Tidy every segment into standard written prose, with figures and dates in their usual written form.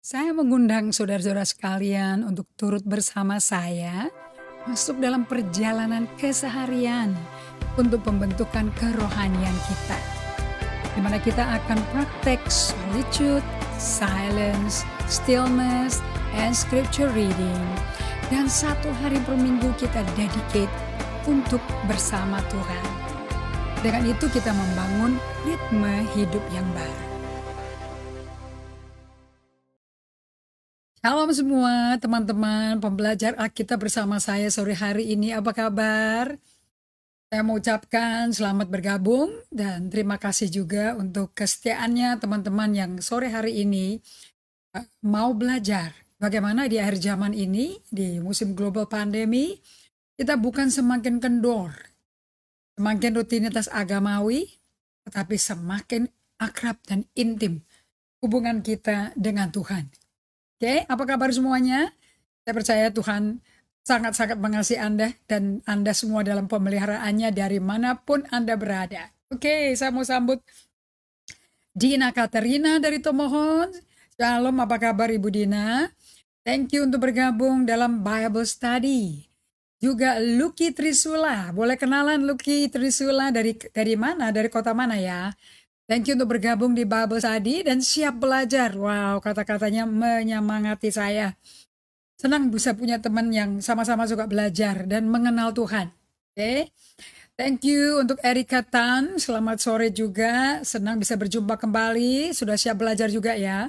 Saya mengundang saudara-saudara sekalian untuk turut bersama saya masuk dalam perjalanan keseharian untuk pembentukan kerohanian kita, di mana kita akan praktek solitude, silence, stillness, and scripture reading. Dan satu hari per minggu kita dedicate untuk bersama Tuhan. Dengan itu kita membangun ritme hidup yang baru. Shalom semua teman-teman pembelajar Alkitab bersama saya sore hari ini. Apa kabar? Saya mau ucapkan selamat bergabung dan terima kasih juga untuk kesetiaannya teman-teman yang sore hari ini mau belajar. Bagaimana di akhir zaman ini, di musim global pandemi, kita bukan semakin kendor, semakin rutinitas agamawi, tetapi semakin akrab dan intim hubungan kita dengan Tuhan. Oke, apa kabar semuanya? Saya percaya Tuhan sangat-sangat mengasihi Anda dan Anda semua dalam pemeliharaannya dari manapun Anda berada. Oke, saya mau sambut Dina Katerina dari Tomohon. Shalom, apa kabar Ibu Dina? Thank you untuk bergabung dalam Bible Study. Juga Lucky Trisula, boleh kenalan Lucky Trisula dari mana? Dari kota mana ya? Thank you untuk bergabung di Bible Study dan siap belajar. Wow, kata-katanya menyemangati saya. Senang bisa punya teman yang sama-sama suka belajar dan mengenal Tuhan. Oke. Thank you untuk Erika Tan. Selamat sore juga. Senang bisa berjumpa kembali. Sudah siap belajar juga ya.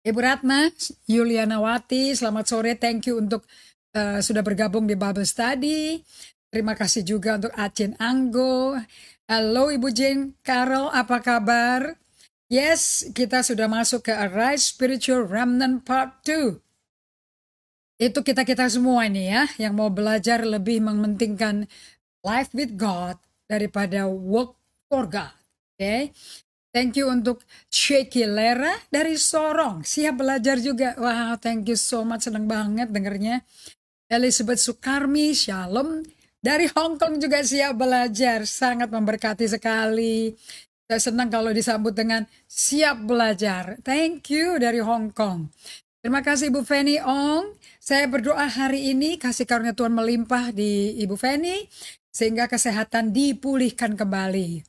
Ibu Ratna, Yulianawati, selamat sore. Thank you untuk sudah bergabung di Bible Study. Terima kasih juga untuk Acin Anggo. Halo Ibu Jane Carol, apa kabar? Yes, kita sudah masuk ke Arise Spiritual Remnant Part 2. Itu kita-kita semua ini ya, yang mau belajar lebih mementingkan life with God daripada work for God. Oke. Thank you untuk Sheki Lera dari Sorong, siap belajar juga. Wow, thank you so much, senang banget dengernya. Elizabeth Sukarmi, Shalom. Dari Hong Kong juga siap belajar, sangat memberkati sekali. Saya senang kalau disambut dengan siap belajar. Thank you dari Hong Kong. Terima kasih Ibu Feni Ong. Saya berdoa hari ini kasih karunia Tuhan melimpah di Ibu Feni, sehingga kesehatan dipulihkan kembali.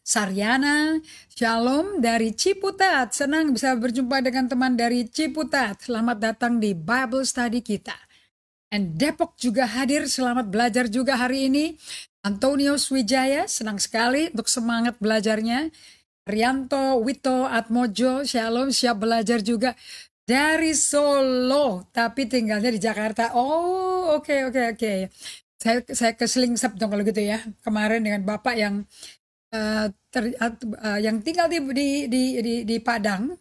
Saryana, Shalom dari Ciputat. Senang bisa berjumpa dengan teman dari Ciputat. Selamat datang di Bible Study kita. And Depok juga hadir, selamat belajar juga hari ini. Antonio Swijaya, senang sekali untuk semangat belajarnya. Rianto, Wito, Atmojo, Shalom, siap belajar juga. Dari Solo, tapi tinggalnya di Jakarta. Oh, oke. Saya keselingsap dong kalau gitu ya. Kemarin dengan Bapak yang yang tinggal di Padang,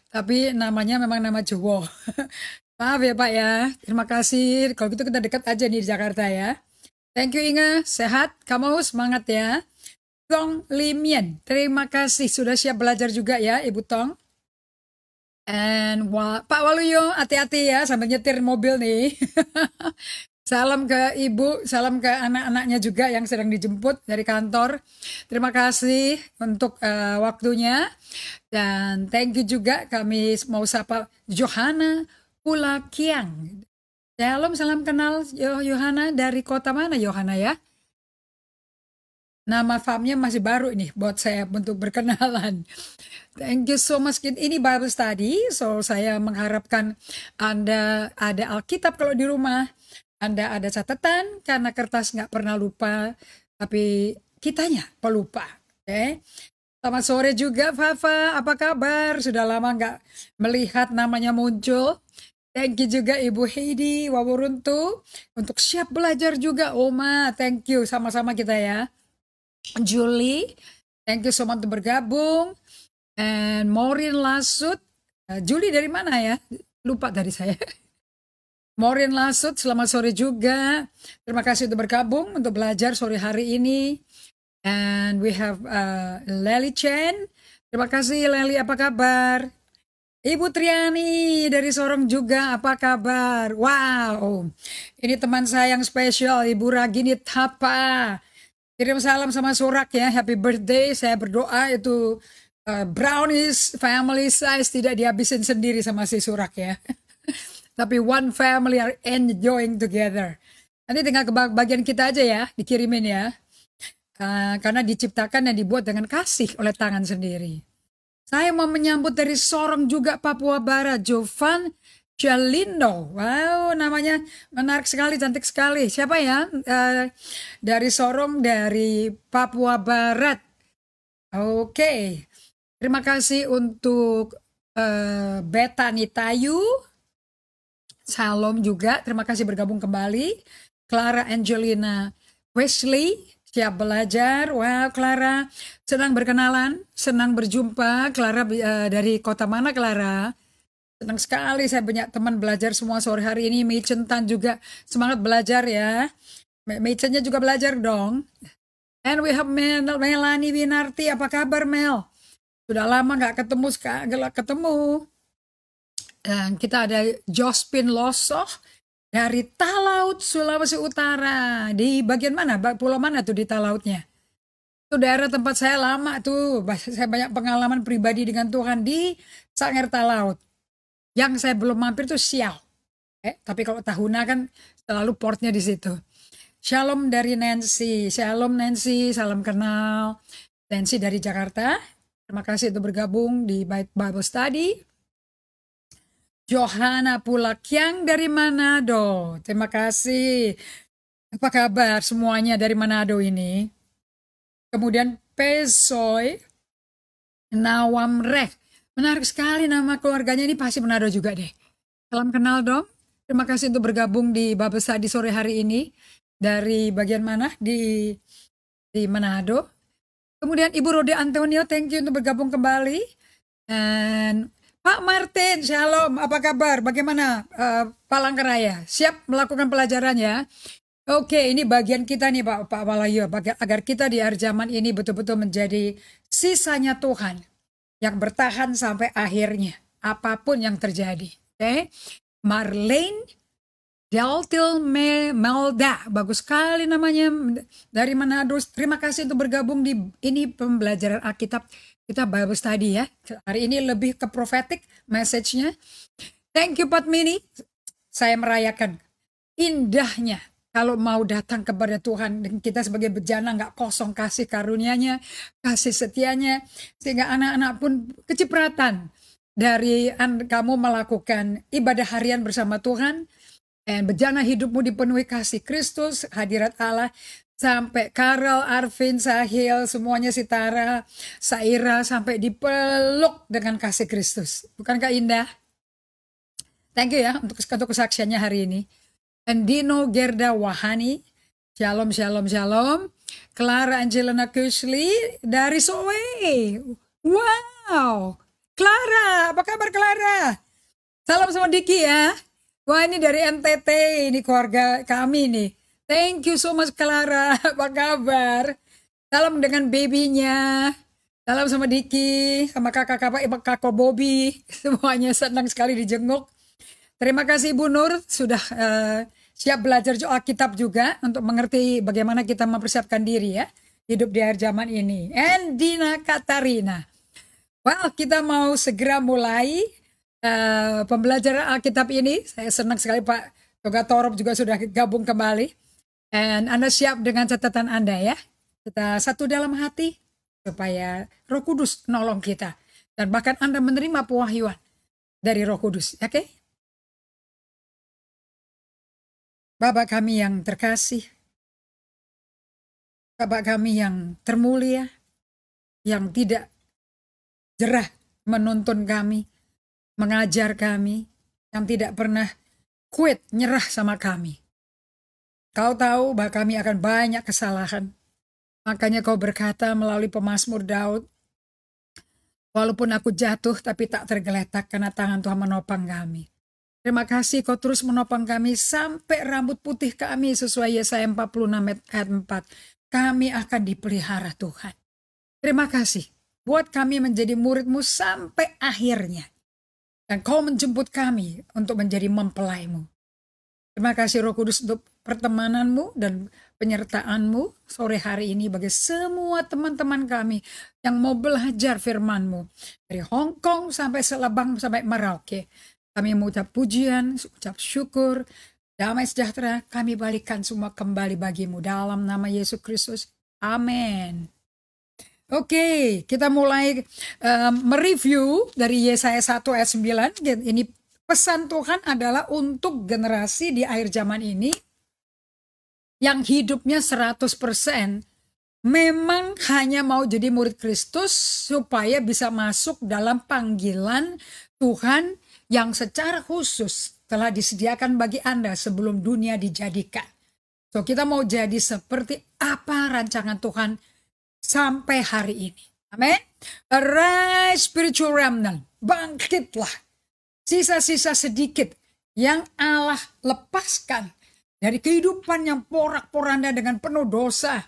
tapi namanya memang nama Jawa. Maaf ya Pak ya, terima kasih. Kalau gitu kita dekat aja nih di Jakarta ya. Thank you Inge, sehat, kamu semangat ya. Tong Limien, terima kasih sudah siap belajar juga ya Ibu Tong. And Pak Waluyo, hati-hati ya sambil nyetir mobil nih. Salam ke Ibu, salam ke anak-anaknya juga yang sedang dijemput dari kantor. Terima kasih untuk waktunya. Dan thank you juga kami mau sapa Johanna Pula Kiang. Shalom, salam kenal Yohana dari kota mana Yohana ya? Nama farmnya masih baru ini buat saya untuk berkenalan. Thank you so much. Ini Bible Study, so saya mengharapkan Anda ada Alkitab kalau di rumah. Anda ada catatan karena kertas nggak pernah lupa, tapi kitanya pelupa. Oke. Selamat sore juga Fafa, apa kabar? Sudah lama nggak melihat namanya muncul. Thank you juga Ibu Heidi Wawuruntu untuk siap belajar juga. Oma, thank you, sama-sama kita ya. Julie, thank you so much untuk bergabung. And Maureen Lasut, Julie dari mana ya? Lupa dari saya. Maureen Lasut, selamat sore juga. Terima kasih untuk bergabung, untuk belajar sore hari ini. And we have Lely Chen. Terima kasih Lely, apa kabar? Ibu Triani dari Sorong juga, apa kabar? Wow, ini teman saya yang spesial, Ibu Ragini Tapa. Kirim salam sama Surak ya, happy birthday. Saya berdoa itu brownies family size tidak dihabisin sendiri sama si Surak ya. Tapi one family are enjoying together. Nanti tinggal ke bagian kita aja ya, dikirimin ya. Karena diciptakan dan dibuat dengan kasih oleh tangan sendiri. Saya mau menyambut dari Sorong juga Papua Barat, Jovan Jalindo. Wow, namanya menarik sekali, cantik sekali. Siapa ya? Dari Sorong, dari Papua Barat. Oke. Terima kasih untuk Betani Tayu. Salam juga, terima kasih bergabung kembali. Clara Angelina Wesley, siap belajar. Wow, Clara, senang berkenalan, senang berjumpa. Clara dari kota mana, Clara? Senang sekali saya banyak teman belajar semua sore hari ini. Machen Tan juga semangat belajar ya. Machennya juga belajar dong. And we have Melanie Winarti. Apa kabar, Mel? Sudah lama nggak ketemu. Dan kita ada Jospin Losoh dari Talaut, Sulawesi Utara. Di bagian mana? Pulau mana tuh di Talautnya? Itu daerah tempat saya lama tuh. Saya banyak pengalaman pribadi dengan Tuhan di Sanger Talaut. Yang saya belum mampir tuh Siau. Tapi kalau Tahuna kan selalu portnya di situ. Shalom dari Nancy. Shalom Nancy, salam kenal. Nancy dari Jakarta. Terima kasih untuk bergabung di Bible Study. Johanna Pulakyang dari Manado. Terima kasih. Apa kabar semuanya dari Manado ini? Kemudian Pesoy Nawamreh. Menarik sekali nama keluarganya, ini pasti Manado juga deh. Salam kenal dong. Terima kasih untuk bergabung di Bible Study sore hari ini. Dari bagian mana? Di Manado. Kemudian Ibu Rode Antonio, thank you untuk bergabung kembali. Dan Pak Martin, shalom, apa kabar? Bagaimana Palangkaraya? Siap melakukan pelajaran ya? Oke, ini bagian kita nih Pak Walayu, agar kita di akhir zaman ini betul-betul menjadi sisanya Tuhan yang bertahan sampai akhirnya, apapun yang terjadi. Oke, Marlene Deltil Melda, bagus sekali namanya, dari Manado. Terima kasih untuk bergabung di ini pembelajaran Alkitab. Kita Bible Study ya. Hari ini lebih ke prophetic message-nya. Thank you Patmini. Saya merayakan indahnya kalau mau datang kepada Tuhan. Dan kita sebagai bejana nggak kosong kasih karunia-Nya, kasih setianya. Sehingga anak-anak pun kecipratan dari kamu melakukan ibadah harian bersama Tuhan. Dan bejana hidupmu dipenuhi kasih Kristus, hadirat Allah. Sampai Karel, Arvin, Sahil, semuanya Sitara, Saira, sampai dipeluk dengan kasih Kristus. Bukankah indah? Thank you ya untuk kesaksiannya hari ini. Andino Gerda Wahani, shalom, shalom, shalom. Clara Angelina Kushli dari Sowe. Wow, Clara, apa kabar Clara? Salam sama Diki ya. Wah ini dari NTT, ini keluarga kami nih. Thank you so much Clara, apa kabar? Salam dengan babynya, salam sama Diki, sama kakak Bobby, semuanya senang sekali dijenguk. Terima kasih Ibu Nur, sudah siap belajar Alkitab juga untuk mengerti bagaimana kita mempersiapkan diri ya, hidup di akhir zaman ini. And Dina Katarina. Well, kita mau segera mulai pembelajaran Alkitab ini. Saya senang sekali Pak Toga Torop juga sudah gabung kembali. Dan Anda siap dengan catatan Anda ya. Kita satu dalam hati supaya Roh Kudus nolong kita. Dan bahkan Anda menerima pewahyuan dari Roh Kudus. Oke? Okay? Bapa kami yang terkasih. Bapa kami yang termulia. Yang tidak jerah menuntun kami. Mengajar kami. Yang tidak pernah quit, nyerah sama kami. Kau tahu bahwa kami akan banyak kesalahan. Makanya kau berkata melalui pemazmur Daud, walaupun aku jatuh tapi tak tergeletak karena tangan Tuhan menopang kami. Terima kasih kau terus menopang kami sampai rambut putih kami sesuai Yesaya 46 ayat 4. Kami akan dipelihara Tuhan. Terima kasih buat kami menjadi murid-Mu sampai akhirnya. Dan kau menjemput kami untuk menjadi mempelai-Mu. Terima kasih Roh Kudus untuk pertemananmu dan penyertaanmu sore hari ini bagi semua teman-teman kami yang mau belajar firman-Mu. Dari Hong Kong sampai Selabang sampai Merauke. Kami mengucap pujian, ucap syukur, damai sejahtera kami balikan semua kembali bagimu dalam nama Yesus Kristus. Amin. Oke, kita mulai mereview dari Yesaya 1 ayat 9. Ini pesan Tuhan adalah untuk generasi di akhir zaman ini yang hidupnya 100% memang hanya mau jadi murid Kristus supaya bisa masuk dalam panggilan Tuhan yang secara khusus telah disediakan bagi Anda sebelum dunia dijadikan. So, kita mau jadi seperti apa rancangan Tuhan sampai hari ini. Amin. Arise spiritual remnant. Bangkitlah. Sisa-sisa sedikit yang Allah lepaskan dari kehidupan yang porak-poranda dengan penuh dosa,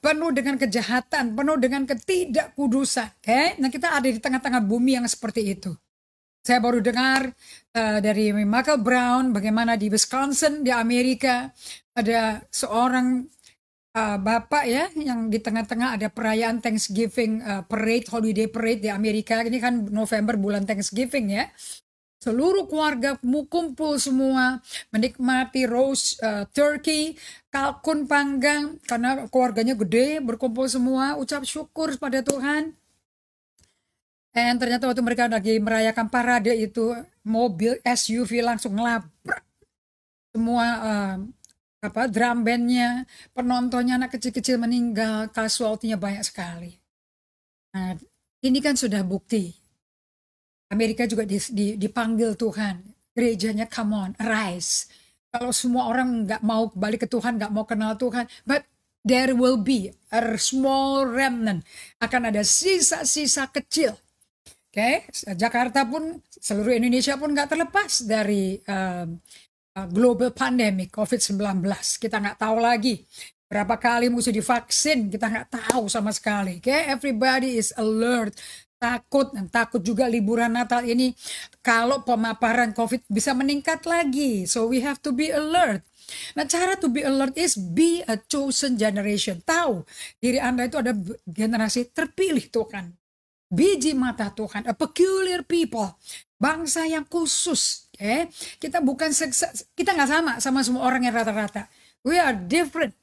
penuh dengan kejahatan, penuh dengan ketidakkudusan. Oke, nah kita ada di tengah-tengah bumi yang seperti itu. Saya baru dengar dari Michael Brown bagaimana di Wisconsin di Amerika ada seorang bapak ya yang di tengah-tengah ada perayaan Thanksgiving parade, holiday parade di Amerika. Ini kan November bulan Thanksgiving ya. Seluruh keluarga kumpul semua menikmati roast turkey, kalkun panggang karena keluarganya gede, berkumpul semua, ucap syukur pada Tuhan. Dan ternyata waktu mereka lagi merayakan parade itu mobil SUV langsung ngelabrak semua drum bandnya, penontonnya, anak kecil-kecil meninggal, casualty-nya banyak sekali. Nah, ini kan sudah bukti. Amerika juga dipanggil Tuhan. Gerejanya, come on, arise. Kalau semua orang nggak mau balik ke Tuhan, nggak mau kenal Tuhan, but there will be a small remnant. Akan ada sisa-sisa kecil. Oke, Jakarta pun, seluruh Indonesia pun nggak terlepas dari global pandemic COVID-19. Kita nggak tahu lagi berapa kali mesti divaksin, kita nggak tahu sama sekali. Okay? Everybody is alert, takut, dan takut juga liburan Natal ini kalau pemaparan COVID bisa meningkat lagi. So we have to be alert. Nah, cara to be alert is be a chosen generation. Tahu diri Anda itu ada generasi terpilih Tuhan. Biji mata Tuhan, a peculiar people. Bangsa yang khusus. Okay? Kita bukan kita nggak sama semua orang yang rata-rata. We are different.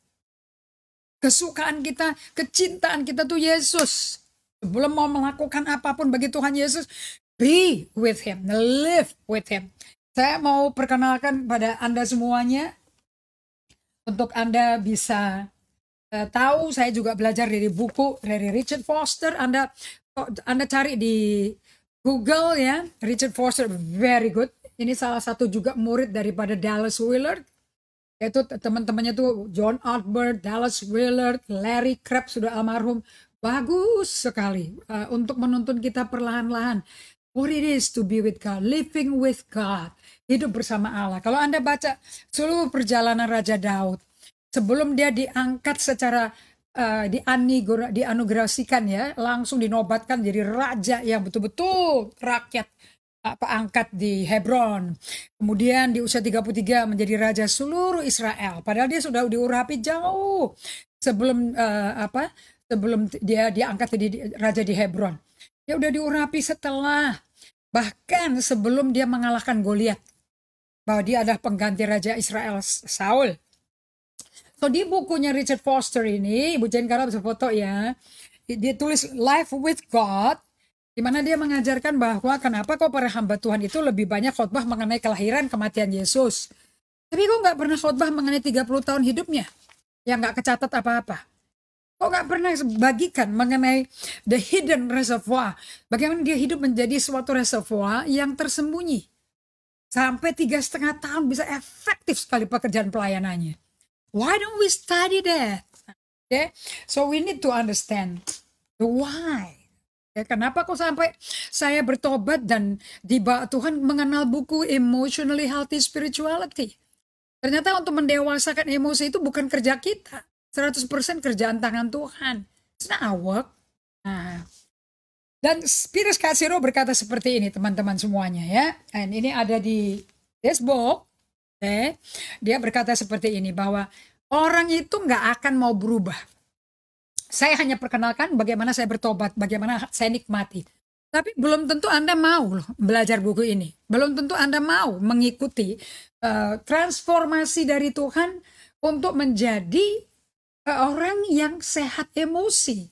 Kesukaan kita, kecintaan kita tuh Yesus. Sebelum mau melakukan apapun bagi Tuhan Yesus, be with Him, live with Him. Saya mau perkenalkan pada Anda semuanya, untuk Anda bisa tahu, saya juga belajar dari buku dari Richard Foster. Anda cari di Google ya, Richard Foster, very good. Ini salah satu juga murid daripada Dallas Willard. Itu teman-temannya tuh John Ortberg, Dallas Willard, Larry Crabb sudah almarhum. Bagus sekali untuk menuntun kita perlahan-lahan. What it is to be with God, living with God, hidup bersama Allah. Kalau Anda baca seluruh perjalanan Raja Daud, sebelum dia diangkat secara dianugerasikan ya, langsung dinobatkan jadi raja yang betul-betul rakyat angkat di Hebron. Kemudian di usia 33 menjadi raja seluruh Israel. Padahal dia sudah diurapi jauh sebelum sebelum dia diangkat jadi raja di Hebron. Dia udah diurapi setelah, bahkan sebelum dia mengalahkan Goliat, bahwa dia adalah pengganti raja Israel Saul. So di bukunya Richard Foster ini, Ibu Jane Kara bisa foto ya, dia tulis Life with God, di mana dia mengajarkan bahwa kenapa kok para hamba Tuhan itu lebih banyak khotbah mengenai kelahiran kematian Yesus. Tapi kok nggak pernah khotbah mengenai 30 tahun hidupnya, yang nggak kecatat apa-apa. Kok nggak pernah bagikan mengenai the hidden reservoir, bagaimana dia hidup menjadi suatu reservoir yang tersembunyi. Sampai 3,5 tahun bisa efektif sekali pekerjaan pelayanannya. Why don't we study that? Okay? So we need to understand the why. Ya, kenapa kok sampai saya bertobat dan dibawa Tuhan mengenal buku Emotionally Healthy Spirituality. Ternyata untuk mendewasakan emosi itu bukan kerja kita. 100% kerjaan tangan Tuhan. It's not our work. Nah, dan Peter Scazzero berkata seperti ini teman-teman semuanya ya. Dan ini ada di this book. Oke. Dia berkata seperti ini, bahwa orang itu nggak akan mau berubah. Saya hanya perkenalkan bagaimana saya bertobat, bagaimana saya nikmati. Tapi belum tentu Anda mau loh belajar buku ini. Belum tentu Anda mau mengikuti transformasi dari Tuhan untuk menjadi orang yang sehat emosi.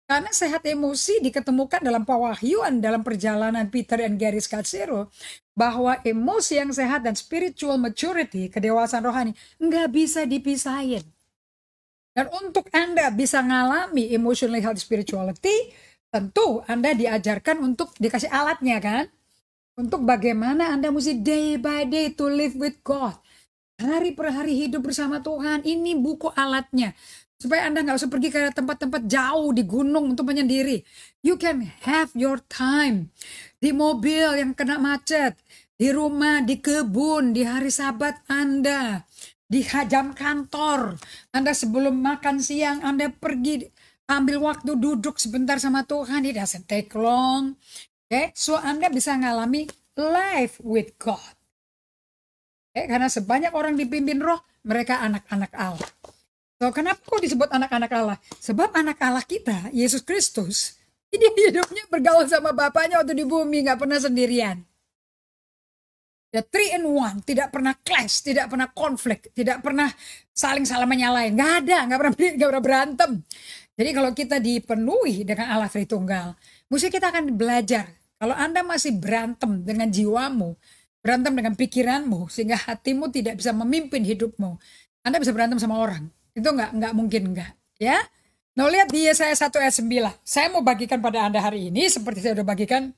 Karena sehat emosi diketemukan dalam pewahyuan dalam perjalanan Peter and Gary Scarsero, bahwa emosi yang sehat dan spiritual maturity, kedewasaan rohani, nggak bisa dipisahin. Dan untuk Anda bisa ngalami emotional health spirituality, tentu Anda diajarkan untuk dikasih alatnya kan? Untuk bagaimana Anda mesti day by day to live with God. Hari per hari hidup bersama Tuhan. Ini buku alatnya. Supaya Anda nggak usah pergi ke tempat-tempat jauh di gunung untuk menyendiri. You can have your time. Di mobil yang kena macet. Di rumah, di kebun, di hari Sabat Anda. Di jam kantor. Anda sebelum makan siang, Anda pergi ambil waktu duduk sebentar sama Tuhan. It doesn't take long. Okay? So Anda bisa ngalami life with God. Okay? Karena sebanyak orang dipimpin roh, mereka anak-anak Allah. So kenapa kok disebut anak-anak Allah? Sebab anak Allah kita, Yesus Kristus, ini hidupnya bergaul sama Bapaknya waktu di bumi, nggak pernah sendirian. Ya 3-in-1, tidak pernah clash, tidak pernah konflik, tidak pernah saling menyalahin. Nggak ada, nggak pernah berantem. Jadi kalau kita dipenuhi dengan Allah Tritunggal, mesti kita akan belajar. Kalau Anda masih berantem dengan jiwamu, berantem dengan pikiranmu, sehingga hatimu tidak bisa memimpin hidupmu, Anda bisa berantem sama orang. Itu nggak mungkin enggak. Ya. Nah lihat di Yesaya 1 ayat 9. Saya mau bagikan pada Anda hari ini, seperti saya sudah bagikan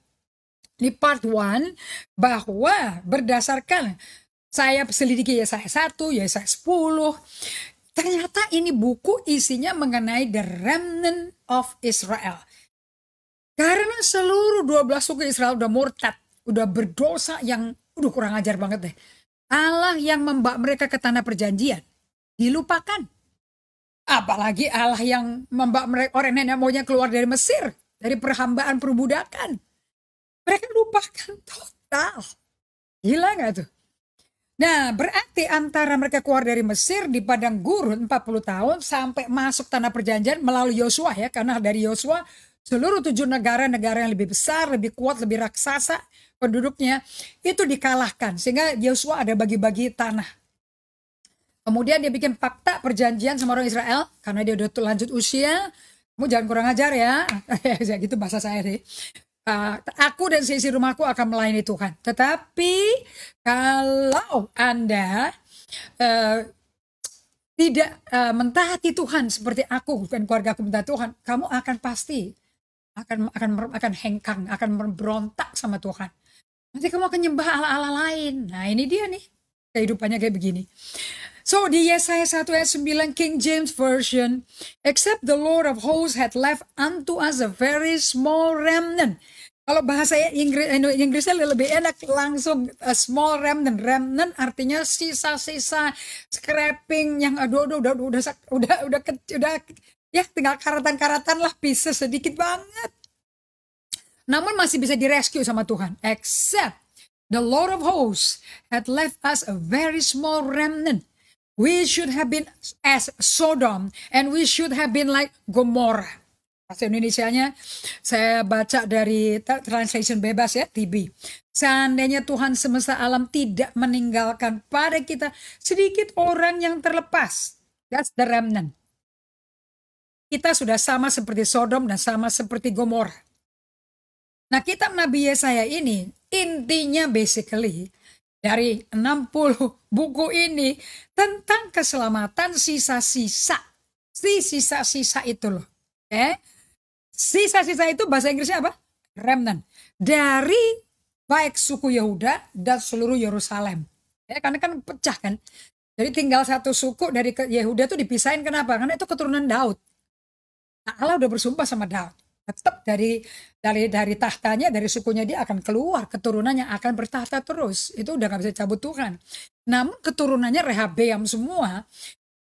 di part 1, bahwa berdasarkan saya selidiki Yesaya 1, Yesaya 10, ternyata ini buku isinya mengenai the remnant of Israel. Karena seluruh 12 suku Israel udah murtad, udah berdosa yang kurang ajar banget deh. Allah yang membawa mereka ke tanah perjanjian dilupakan. Apalagi Allah yang membawa mereka, orang nenek moyangnya keluar dari Mesir, dari perhambaan perbudakan. Mereka lupakan total. Gila gak tuh? Nah, berarti antara mereka keluar dari Mesir di padang gurun 40 tahun sampai masuk tanah perjanjian melalui Yosua ya. Karena dari Yosua seluruh 7 negara-negara yang lebih besar, lebih kuat, lebih raksasa penduduknya itu dikalahkan. Sehingga Yosua ada bagi-bagi tanah. Kemudian dia bikin fakta perjanjian sama orang Israel. Karena dia udah lanjut usia. Kamu jangan kurang ajar ya. Ya gitu bahasa saya deh. Aku dan seisi rumahku akan melayani Tuhan. Tetapi kalau Anda tidak mentaati Tuhan seperti aku dan keluarga aku mentaati Tuhan, kamu akan pasti akan hengkang, akan berontak sama Tuhan. Nanti kamu akan nyembah Allah-Allah lain. Nah ini dia nih, kehidupannya kayak begini. So di Yesaya 1 ayat 9 King James Version, except the Lord of hosts had left unto us a very small remnant. Kalau bahasa Inggrisnya lebih enak, langsung a small remnant. Remnant artinya sisa-sisa scraping yang udah ya tinggal karatan-karatan lah, pieces sedikit banget. Namun masih bisa direscue sama Tuhan. Except the Lord of hosts had left us a very small remnant. We should have been as Sodom and we should have been like Gomorrah. Bahasa Indonesianya saya baca dari translation bebas ya, TB. Seandainya Tuhan semesta alam tidak meninggalkan pada kita sedikit orang yang terlepas. That's the remnant. Kita sudah sama seperti Sodom dan sama seperti Gomorrah. Nah kitab Nabi Yesaya ini intinya basically dari 60 buku ini tentang keselamatan sisa-sisa. Sisa-sisa itu loh. Okay? Sisa-sisa itu bahasa Inggrisnya apa? Remnant. Dari baik suku Yehuda dan seluruh Yerusalem. Ya, karena kan pecah kan. Jadi tinggal satu suku dari Yehuda itu dipisahin, kenapa? Karena itu keturunan Daud. Nah, Allah udah bersumpah sama Daud. Tetap dari tahtanya, dari sukunya dia akan keluar. Keturunannya akan bertahta terus. Itu udah gak bisa cabut Tuhan. Namun keturunannya Rehabeam semua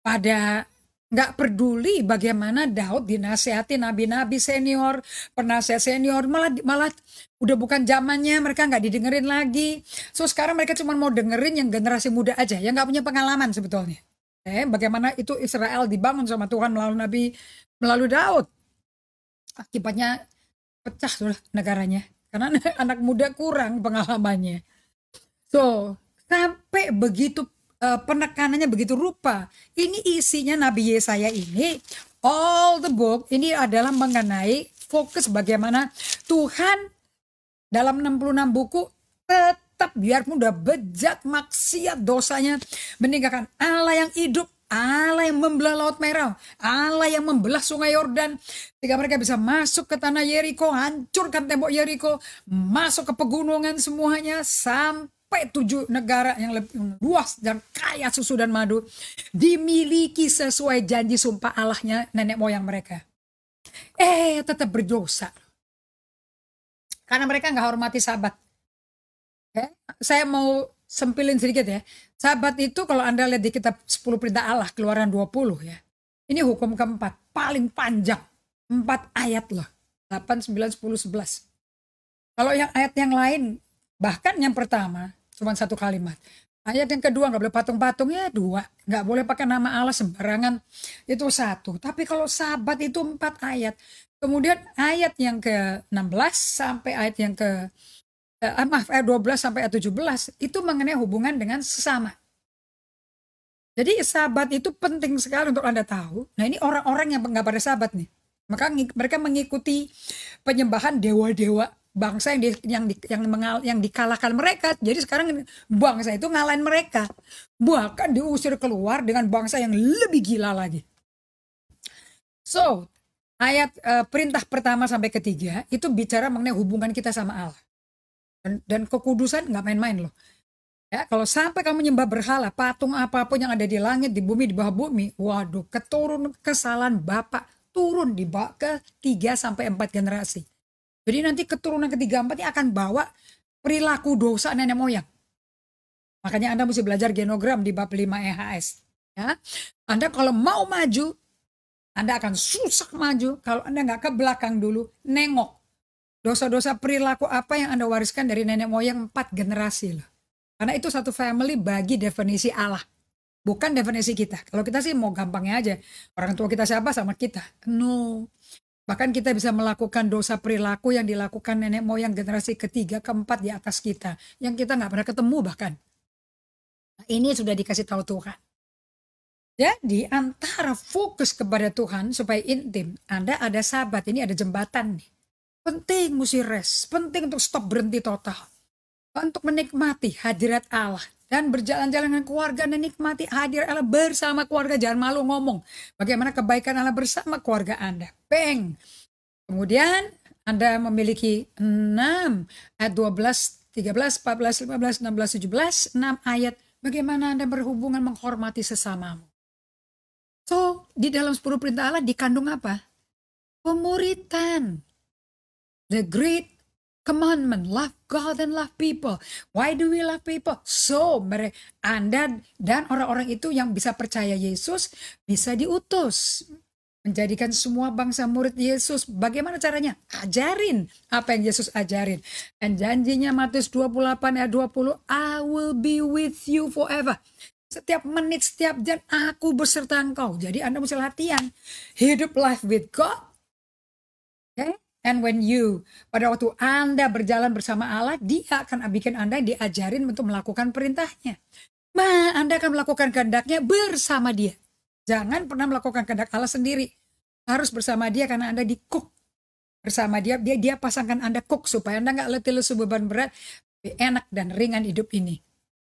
pada Nggak peduli bagaimana Daud dinasehati nabi-nabi senior, penasihat senior, malah udah bukan zamannya, mereka nggak didengerin lagi. So sekarang mereka cuma mau dengerin yang generasi muda aja, yang nggak punya pengalaman sebetulnya. Bagaimana itu Israel dibangun sama Tuhan melalui Daud. Akibatnya pecah sudah negaranya, karena anak muda kurang pengalamannya. So sampai begitu penekanannya begitu rupa. Ini isinya Nabi Yesaya ini, all the book ini adalah mengenai fokus bagaimana Tuhan dalam 66 buku tetap biarpun udah bejat maksiat dosanya, meninggalkan Allah yang hidup, Allah yang membelah Laut Merah, Allah yang membelah Sungai Yordan, sehingga mereka bisa masuk ke tanah Yeriko, hancurkan tembok Yeriko, masuk ke pegunungan semuanya, sampai 7 negara yang lebih luas dan kaya susu dan madu, dimiliki sesuai janji sumpah Allahnya nenek moyang mereka. Tetap berdosa. Karena mereka nggak hormati Sabat. Saya mau sempilin sedikit ya. Sabat itu kalau Anda lihat di kitab 10 perintah Allah, Keluaran 20 ya. Ini hukum keempat, paling panjang. 4 ayat loh. 8, 9, 10, 11. Kalau yang ayat yang lain, bahkan yang pertama, cuma 1 kalimat. Ayat yang kedua nggak boleh patung-patung, ya 2. Nggak boleh pakai nama Allah sembarangan, itu 1. Tapi kalau Sabat itu 4 ayat. Kemudian ayat yang ke-16 sampai ayat yang ayat 12 sampai ayat 17 itu mengenai hubungan dengan sesama. Jadi Sabat itu penting sekali untuk Anda tahu. Nah ini orang-orang yang nggak pada Sabat nih. Maka mereka mengikuti penyembahan dewa-dewa bangsa yang dikalahkan mereka. Jadi sekarang bangsa itu ngalahin mereka. Bahkan diusir keluar dengan bangsa yang lebih gila lagi. So, ayat perintah pertama sampai ketiga itu bicara mengenai hubungan kita sama Allah. Dan kekudusan nggak main-main loh. Ya, kalau sampai kamu menyembah berhala, patung apapun yang ada di langit, di bumi, di bawah bumi, waduh, keturun kesalahan Bapak turun di ke 3 sampai 4 generasi. Jadi nanti keturunan ketiga 4 ini akan bawa perilaku dosa nenek moyang. Makanya Anda mesti belajar genogram di bab 5 EHS. Ya. Anda kalau mau maju, Anda akan susah maju kalau Anda nggak ke belakang dulu, nengok. Dosa-dosa perilaku apa yang Anda wariskan dari nenek moyang 4 generasi loh. Karena itu satu family bagi definisi Allah. Bukan definisi kita. Kalau kita sih mau gampangnya aja. Orang tua kita siapa sama kita. No. Bahkan kita bisa melakukan dosa perilaku yang dilakukan nenek moyang generasi ketiga, keempat di atas kita. Yang kita nggak pernah ketemu bahkan. Nah, ini sudah dikasih tahu Tuhan. Jadi antara fokus kepada Tuhan supaya intim, Anda ada Sabat, ini ada jembatan nih. Penting mesti rest, penting untuk stop berhenti total. Untuk menikmati hadirat Allah. Dan berjalan-jalan dengan keluarga dan nikmati hadirat Allah bersama keluarga. Jangan malu ngomong bagaimana kebaikan Allah bersama keluarga Anda. Bang. Kemudian Anda memiliki 6 ayat 12, 13, 14, 15, 16, 17. 6 ayat bagaimana Anda berhubungan menghormati sesamamu. So, di dalam 10 perintah Allah dikandung apa? Pemuritan. The great commandment, love God and love people. Why do we love people? So, Anda dan orang-orang itu yang bisa percaya Yesus bisa diutus. Menjadikan semua bangsa murid Yesus. Bagaimana caranya? Ajarin apa yang Yesus ajarin. Dan janjinya Matius 28 ayat 20, I will be with you forever. Setiap menit, setiap jam aku beserta engkau. Jadi Anda mesti latihan. Hidup life with God. Okay? And when pada waktu Anda berjalan bersama Allah, Dia akan bikin Anda diajarin untuk melakukan perintahnya. Anda akan melakukan kehendaknya bersama Dia. Jangan pernah melakukan kehendak Allah sendiri. Harus bersama Dia karena Anda di-cook. Bersama Dia pasangkan Anda cook supaya Anda nggak letih lesu beban berat. Enak dan ringan hidup ini.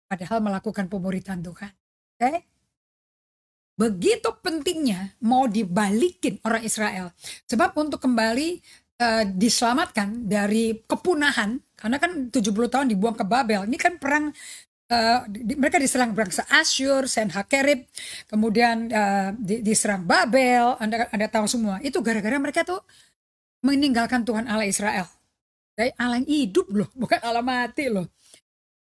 Padahal melakukan pemuritan Tuhan. Okay? Begitu pentingnya mau dibalikin orang Israel. Sebab untuk kembali diselamatkan dari kepunahan, karena kan 70 tahun dibuang ke Babel. Ini kan perang, mereka diserang bangsa Asyur, Sennacherib, kemudian diserang Babel. Anda tahu semua. Itu gara-gara mereka tuh meninggalkan Tuhan Allah Israel. Dari Allah yang hidup loh, bukan Allah mati loh.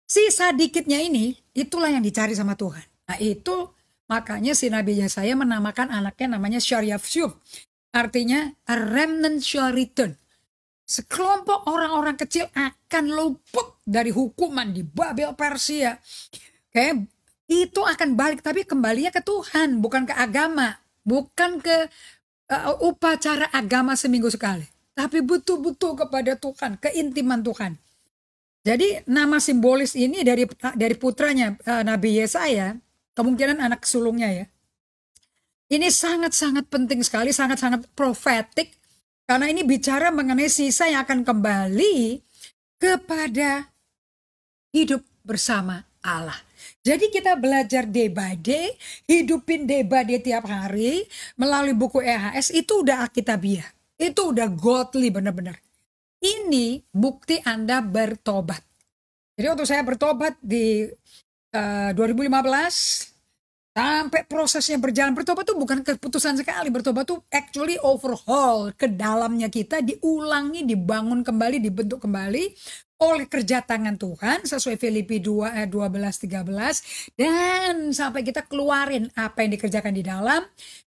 Sisa dikitnya ini, itulah yang dicari sama Tuhan. Nah itu Makanya si Nabi Yesaya menamakan anaknya namanya Syariyafsyuf. Artinya a remnant shall return. Sekelompok orang-orang kecil akan luput dari hukuman di Babel Persia. Oke, itu akan balik, tapi kembalinya ke Tuhan, bukan ke agama, bukan ke upacara agama seminggu sekali, tapi betul-betul kepada Tuhan, keintiman Tuhan. Jadi nama simbolis ini dari putranya Nabi Yesaya, kemungkinan anak sulungnya ya. Ini sangat-sangat penting sekali, sangat-sangat profetik. Karena ini bicara mengenai sisa yang akan kembali kepada hidup bersama Allah. Jadi kita belajar day by day, hidupin day by day tiap hari melalui buku EHS, itu udah Alkitabiah. Itu udah godly benar-benar. Ini bukti Anda bertobat. Jadi waktu saya bertobat di 2015, sampai prosesnya berjalan, bertobat tuh bukan keputusan sekali, bertobat tuh actually overhaul ke dalamnya kita, diulangi, dibangun kembali, dibentuk kembali oleh kerja tangan Tuhan sesuai Filipi 2 ayat 12-13, dan sampai kita keluarin apa yang dikerjakan di dalam,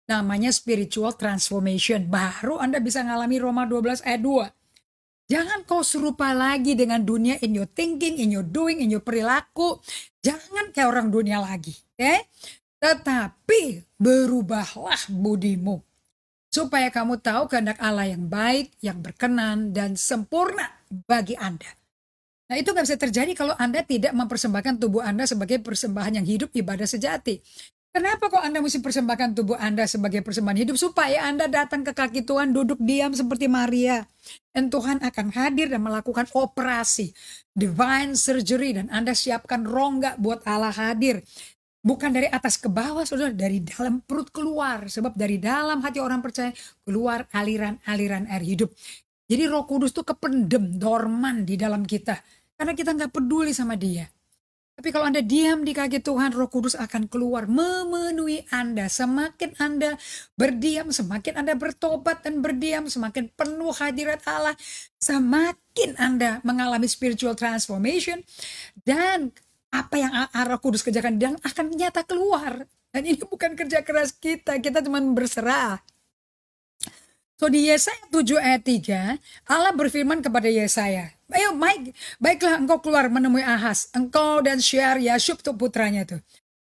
namanya spiritual transformation. Baru Anda bisa ngalami Roma 12 ayat 2. Jangan kau serupa lagi dengan dunia in your thinking, in your doing, in your perilaku. Jangan kayak orang dunia lagi. Okay? Tetapi berubahlah budimu. Supaya kamu tahu kehendak Allah yang baik, yang berkenan, dan sempurna bagi Anda. Nah itu gak bisa terjadi kalau Anda tidak mempersembahkan tubuh Anda sebagai persembahan yang hidup, ibadah sejati. Kenapa kok Anda mesti persembahkan tubuh Anda sebagai persembahan hidup? Supaya Anda datang ke kaki Tuhan, duduk diam seperti Maria. Dan Tuhan akan hadir dan melakukan operasi divine surgery. Dan Anda siapkan rongga buat Allah hadir. Bukan dari atas ke bawah, saudara, dari dalam perut keluar. Sebab dari dalam hati orang percaya keluar aliran-aliran air hidup. Jadi Roh Kudus tuh kependem, dorman di dalam kita. Karena kita nggak peduli sama dia. Tapi kalau Anda diam di kaki Tuhan, Roh Kudus akan keluar memenuhi Anda. Semakin Anda berdiam, semakin Anda bertobat dan berdiam, semakin penuh hadirat Allah, semakin Anda mengalami spiritual transformation, dan apa yang Roh Kudus kerjakan dan akan nyata keluar. Dan ini bukan kerja keras kita cuma berserah. So di Yesaya 7 ayat 3, Allah berfirman kepada Yesaya, ayo Mike, baiklah engkau keluar menemui Ahaz, engkau dan Syar-Yashub tuh putranya tuh,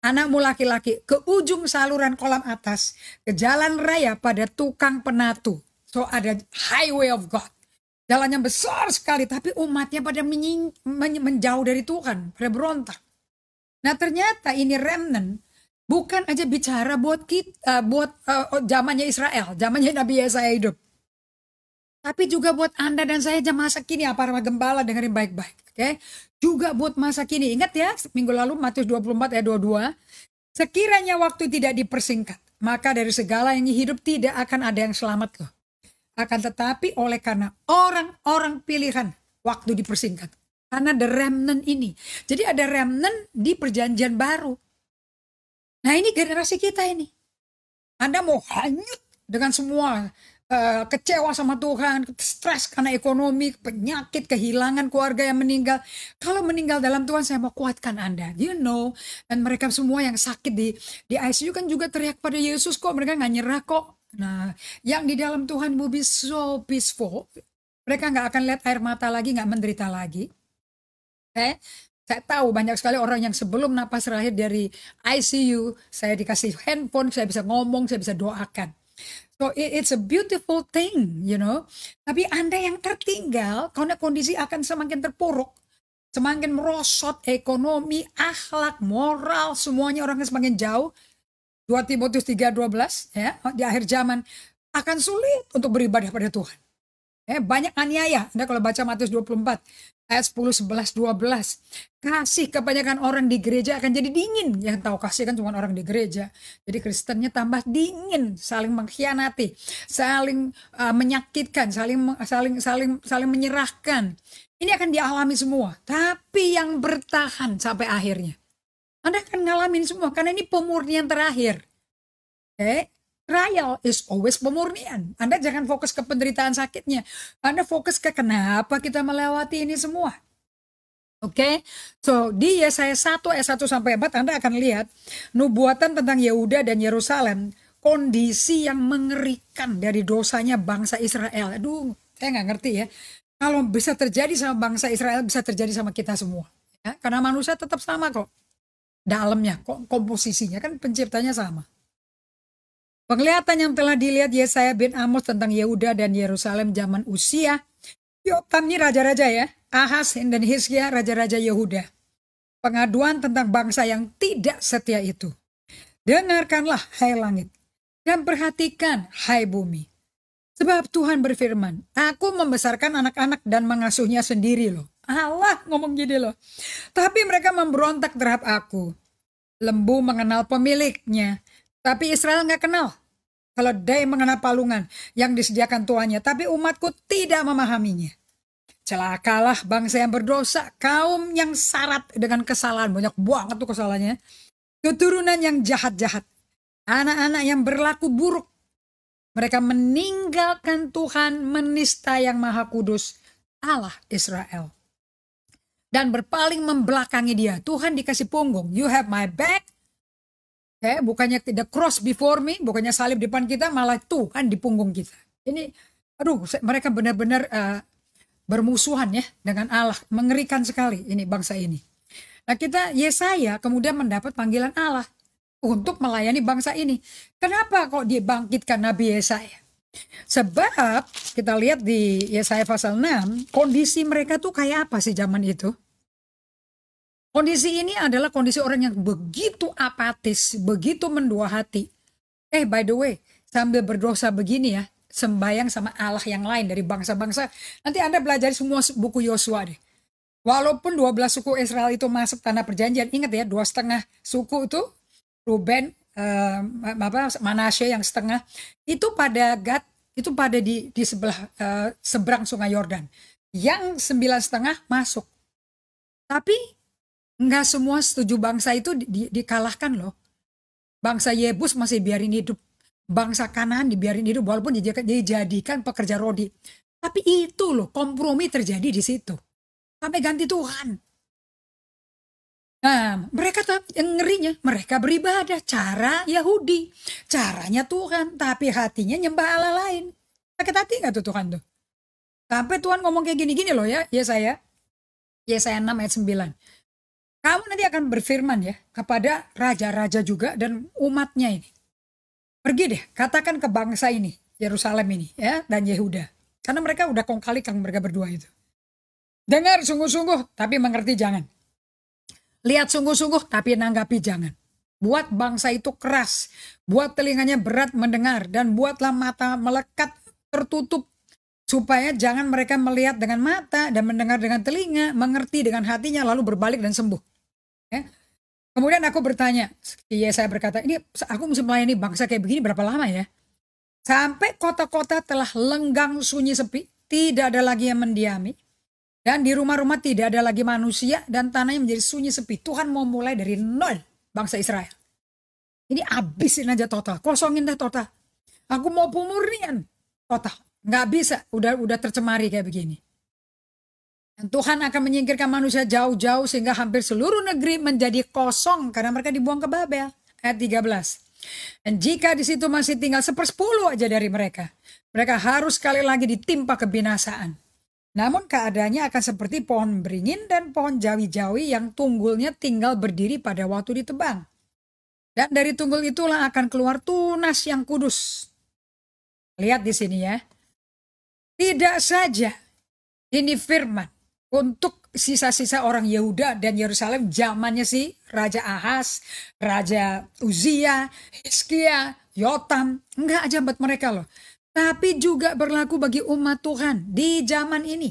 anakmu laki-laki, ke ujung saluran kolam atas, ke jalan raya pada tukang penatu. So ada highway of God. Jalannya besar sekali, tapi umatnya pada menjauh dari Tuhan, pada berontak. Nah ternyata ini remnant, bukan aja bicara buat kita, buat zamannya Israel, zamannya Nabi Yesaya hidup. Tapi juga buat Anda dan saya masa kini, para gembala dengerin baik-baik. Okay? Juga buat masa kini. Ingat ya, minggu lalu Matius 24 ayat 22. Sekiranya waktu tidak dipersingkat, maka dari segala yang hidup tidak akan ada yang selamat loh. Akan tetapi oleh karena orang-orang pilihan, waktu dipersingkat. Karena ada remnant ini. Jadi ada remnant di perjanjian baru. Nah ini generasi kita ini. Anda mau hanyut dengan semua kecewa sama Tuhan, stres karena ekonomi, penyakit, kehilangan keluarga yang meninggal. Kalau meninggal dalam Tuhan, saya mau kuatkan Anda. You know, dan mereka semua yang sakit di ICU kan juga teriak pada Yesus kok. Mereka gak nyerah kok. Nah, yang di dalam Tuhan will be so peaceful. Mereka gak akan lihat air mata lagi, gak menderita lagi. Saya tahu banyak sekali orang yang sebelum napas terakhir dari ICU, saya dikasih handphone, saya bisa ngomong, saya bisa doakan. So it's a beautiful thing, you know. Tapi Anda yang tertinggal, karena kondisi akan semakin terpuruk, semakin merosot, ekonomi, akhlak, moral, semuanya orang semakin jauh. 2 Timotius 3:12 ya, di akhir zaman akan sulit untuk beribadah pada Tuhan. Banyak aniaya. Anda kalau baca Matius 24 ayat 10, 11, 12. Kasih kebanyakan orang di gereja akan jadi dingin. Yang tahu kasih kan cuma orang di gereja. Jadi Kristennya tambah dingin, saling mengkhianati, saling menyakitkan, saling menyerahkan. Ini akan dialami semua. Tapi yang bertahan sampai akhirnya, Anda akan ngalamin semua karena ini pemurnian terakhir. Trial is always pemurnian. Anda jangan fokus ke penderitaan sakitnya. Anda fokus ke kenapa kita melewati ini semua. Oke, so di Yesaya 1 ayat 1 sampai 4 Anda akan lihat nubuatan tentang Yehuda dan Yerusalem, kondisi yang mengerikan dari dosanya bangsa Israel. Aduh, saya nggak ngerti ya. Kalau bisa terjadi sama bangsa Israel, bisa terjadi sama kita semua. Ya, karena manusia tetap sama kok. Dalamnya, komposisinya kan penciptanya sama. Penglihatan yang telah dilihat Yesaya bin Amos tentang Yehuda dan Yerusalem zaman Usia, Yotam ini raja-raja ya, Ahaz dan Hizkia raja-raja Yehuda. Pengaduan tentang bangsa yang tidak setia itu. Dengarkanlah hai langit, dan perhatikan hai bumi. Sebab Tuhan berfirman, aku membesarkan anak-anak dan mengasuhnya sendiri loh. Allah ngomong gini loh. Tapi mereka memberontak terhadap aku. Lembu mengenal pemiliknya, tapi Israel nggak kenal. Keledai mengenal palungan yang disediakan tuannya, tapi umatku tidak memahaminya. Celakalah bangsa yang berdosa, kaum yang syarat dengan kesalahan. Banyak banget tuh kesalahannya. Keturunan yang jahat-jahat. Anak-anak yang berlaku buruk. Mereka meninggalkan Tuhan, menista yang maha kudus, Allah Israel. Dan berpaling membelakangi dia. Tuhan dikasih punggung. You have my back. Bukannya the cross before me, bukannya salib depan kita, malah Tuhan di punggung kita. Ini, aduh, mereka benar-benar bermusuhan ya dengan Allah. Mengerikan sekali ini bangsa ini. Nah kita, Yesaya kemudian mendapat panggilan Allah untuk melayani bangsa ini. Kenapa kok dibangkitkan Nabi Yesaya? Sebab kita lihat di Yesaya pasal 6, kondisi mereka tuh kayak apa sih zaman itu? Kondisi ini adalah kondisi orang yang begitu apatis, begitu mendua hati. By the way, sambil berdosa begini ya, sembayang sama Allah yang lain dari bangsa-bangsa. Nanti Anda belajar semua buku Yosua deh. Walaupun 12 suku Israel itu masuk tanah perjanjian, ingat ya, 2,5 suku itu, Ruben, Manasye yang setengah, itu pada Gad, itu pada di sebelah seberang sungai Yordan. Yang 9,5 masuk. Tapi nggak semua setuju bangsa itu dikalahkan loh. Bangsa Yebus masih biarin hidup. Bangsa Kanaan dibiarin hidup walaupun dijadikan pekerja rodi. Tapi itu loh, kompromi terjadi di situ. Sampai ganti Tuhan. Nah, mereka yang ngerinya, mereka beribadah cara Yahudi. Caranya Tuhan, tapi hatinya nyembah Allah lain. Sakit hati nggak tuh Tuhan tuh? Sampai Tuhan ngomong kayak gini-gini loh ya, Yesaya 6 ayat 9. Kamu nanti akan berfirman ya kepada raja-raja juga dan umatnya ini. Pergi deh, katakan ke bangsa ini, Yerusalem ini ya dan Yehuda. Karena mereka udah kong kali kan mereka berdua itu. Dengar sungguh-sungguh tapi mengerti jangan. Lihat sungguh-sungguh tapi nanggapi jangan. Buat bangsa itu keras, buat telinganya berat mendengar dan buatlah mata melekat tertutup. Supaya jangan mereka melihat dengan mata dan mendengar dengan telinga, mengerti dengan hatinya lalu berbalik dan sembuh. Ya. Kemudian aku bertanya, Yesaya berkata, ini aku mesti melayani bangsa kayak begini berapa lama ya? Sampai kota-kota telah lenggang sunyi sepi, tidak ada lagi yang mendiami. Dan di rumah-rumah tidak ada lagi manusia dan tanahnya menjadi sunyi sepi. Tuhan mau mulai dari nol bangsa Israel. Ini abisin aja total, kosongin dah total. Aku mau pemurnian total. Nggak bisa, udah tercemari kayak begini. Dan Tuhan akan menyingkirkan manusia jauh-jauh sehingga hampir seluruh negeri menjadi kosong karena mereka dibuang ke Babel. Ayat 13. Dan jika di situ masih tinggal 1/10 aja dari mereka, mereka harus sekali lagi ditimpa kebinasaan. Namun keadaannya akan seperti pohon beringin dan pohon jawi-jawi yang tunggulnya tinggal berdiri pada waktu ditebang. Dan dari tunggul itulah akan keluar tunas yang kudus. Lihat di sini ya. Tidak saja ini firman untuk sisa-sisa orang Yehuda dan Yerusalem zamannya si Raja Ahaz, Raja Uzia, Hizkia, Yotam. Enggak aja buat mereka loh. Tapi juga berlaku bagi umat Tuhan di zaman ini.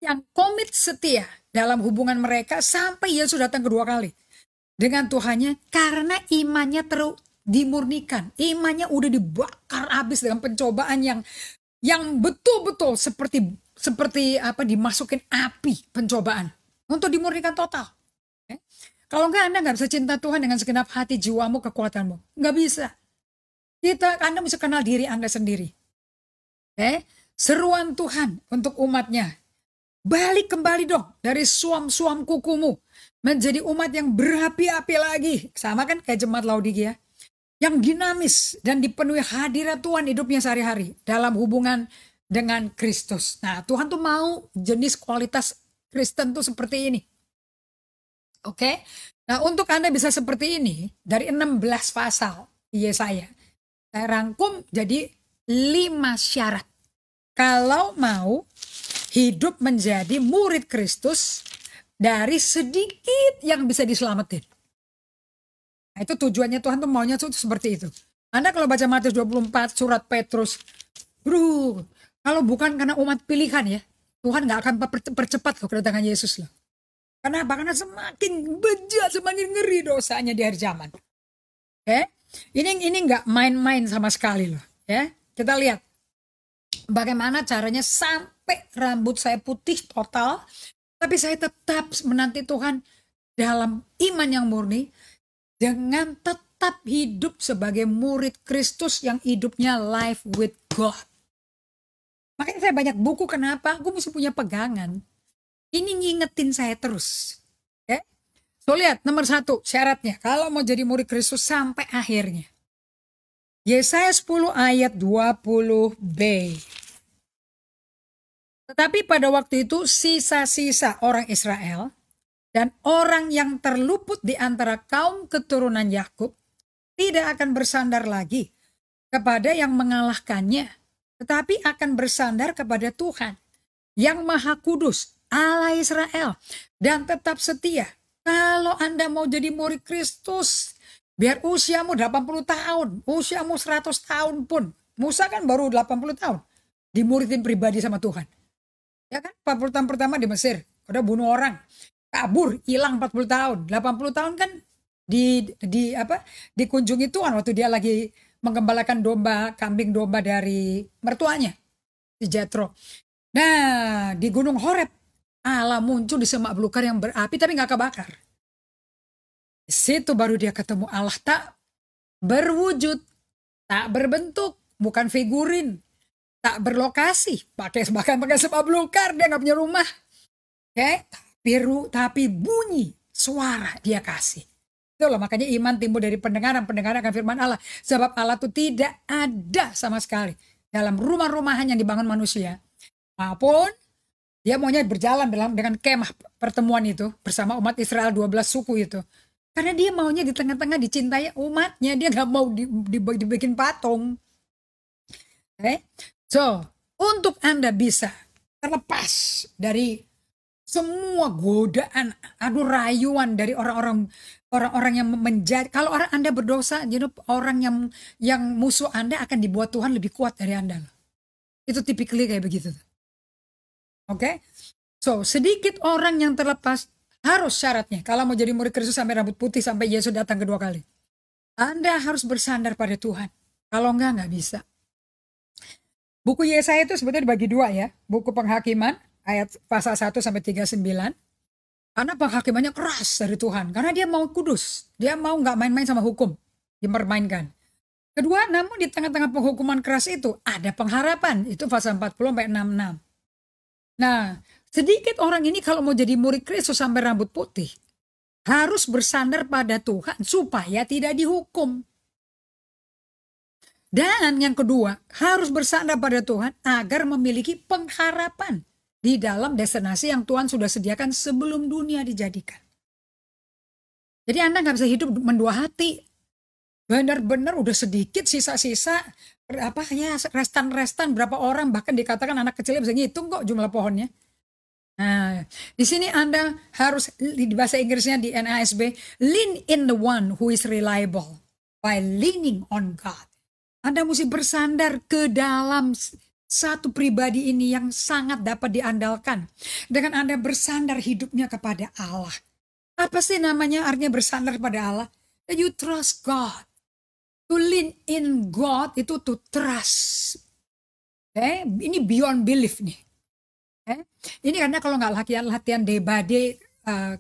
Yang komit setia dalam hubungan mereka sampai Yesus datang kedua kali. Dengan Tuhannya karena imannya dimurnikan. Imannya udah dibakar habis dengan pencobaan yang betul-betul seperti apa dimasukin api pencobaan untuk dimurnikan total. Kalau enggak Anda nggak bisa cinta Tuhan dengan segenap hati, jiwamu, kekuatanmu. Nggak bisa. Anda mesti kenal diri Anda sendiri. Seruan Tuhan untuk umatnya. Balik kembali dong dari suam-suam kukumu. Menjadi umat yang berapi-api lagi. Sama kan kayak jemaat Laodikia. Yang dinamis dan dipenuhi hadirat Tuhan hidupnya sehari-hari. Dalam hubungan dengan Kristus. Nah, Tuhan tuh mau jenis kualitas Kristen tuh seperti ini. Oke. Nah, untuk Anda bisa seperti ini dari 16 pasal Yesaya. Saya rangkum jadi 5 syarat. Kalau mau hidup menjadi murid Kristus dari sedikit yang bisa diselamatin. Nah, itu tujuannya Tuhan tuh maunya tuh seperti itu. Anda kalau baca Matius 24, surat Petrus, bro, kalau bukan karena umat pilihan ya, Tuhan gak akan percepat loh kedatangan Yesus loh. Kenapa? Karena semakin bejat, semakin ngeri dosanya di akhir zaman. Oke? Ini nggak main-main sama sekali loh. Ya, kita lihat bagaimana caranya sampai rambut saya putih total, tapi saya tetap menanti Tuhan dalam iman yang murni, dengan tetap hidup sebagai murid Kristus yang hidupnya life with God. Makanya saya banyak buku, kenapa? Gue mesti punya pegangan. Ini ngingetin saya terus. Okay? So lihat, nomor 1 syaratnya. Kalau mau jadi murid Kristus sampai akhirnya. Yesaya 10 ayat 20b. Tetapi pada waktu itu sisa-sisa orang Israel dan orang yang terluput di antara kaum keturunan Yakub tidak akan bersandar lagi kepada yang mengalahkannya, tetapi akan bersandar kepada Tuhan yang Maha Kudus, Allah Israel, dan tetap setia. Kalau Anda mau jadi murid Kristus, biar usiamu 80 tahun, usiamu 100 tahun pun. Musa kan baru 80 tahun, dimuridin pribadi sama Tuhan. Ya kan, 40 tahun pertama di Mesir, udah bunuh orang, kabur, hilang 40 tahun. 80 tahun kan dikunjungi Tuhan waktu dia lagi menggembalakan domba, kambing domba dari mertuanya, si Jethro. Nah, di Gunung Horeb, Allah muncul di semak belukar yang berapi tapi gak kebakar. Di situ baru dia ketemu Allah tak berwujud, tak berbentuk, bukan figurin, tak berlokasi, bahkan pakai semak belukar, dia gak punya rumah. Oke, tapi bunyi suara dia kasih. Itu loh, makanya iman timbul dari pendengaran akan firman Allah. Sebab Allah itu tidak ada sama sekali dalam rumah-rumahan yang dibangun manusia. Maupun dia maunya berjalan dengan kemah pertemuan itu bersama umat Israel 12 suku itu. Karena dia maunya di tengah-tengah dicintai umatnya. Dia gak mau dibikin patung. Okay? So, untuk Anda bisa terlepas dari semua godaan, rayuan dari orang-orang yang menjadi, kalau orang Anda berdosa, orang yang musuh Anda akan dibuat Tuhan lebih kuat dari Anda. Itu typically kayak begitu. Oke? So, sedikit orang yang terlepas harus syaratnya. Kalau mau jadi murid Kristus sampai rambut putih, sampai Yesus datang kedua kali. Anda harus bersandar pada Tuhan. Kalau enggak bisa. Buku Yesaya itu sebetulnya dibagi 2 ya. Buku Penghakiman, ayat pasal 1 sampai 39. Karena penghakimannya keras dari Tuhan. Karena dia mau kudus. Dia mau nggak main-main sama hukum. Dipermainkan. Kedua, namun di tengah-tengah penghukuman keras itu ada pengharapan. Itu pasal 40 sampai 66. Nah, sedikit orang ini kalau mau jadi murid Kristus sampai rambut putih, harus bersandar pada Tuhan supaya tidak dihukum. Dan yang kedua, harus bersandar pada Tuhan agar memiliki pengharapan di dalam destinasi yang Tuhan sudah sediakan sebelum dunia dijadikan. Jadi Anda nggak bisa hidup mendua hati. Benar-benar udah sedikit sisa-sisa, restan-restan berapa orang, bahkan dikatakan anak kecilnya bisa ngitung kok jumlah pohonnya. Nah, di sini Anda harus, di bahasa Inggrisnya di NASB, lean in the one who is reliable by leaning on God. Anda mesti bersandar ke dalam satu pribadi ini yang sangat dapat diandalkan. Dengan Anda bersandar hidupnya kepada Allah. Apa sih namanya artinya bersandar pada Allah? You trust God. To lean in God itu to trust. Ini beyond belief nih. Ini karena kalau nggak latihan day by day,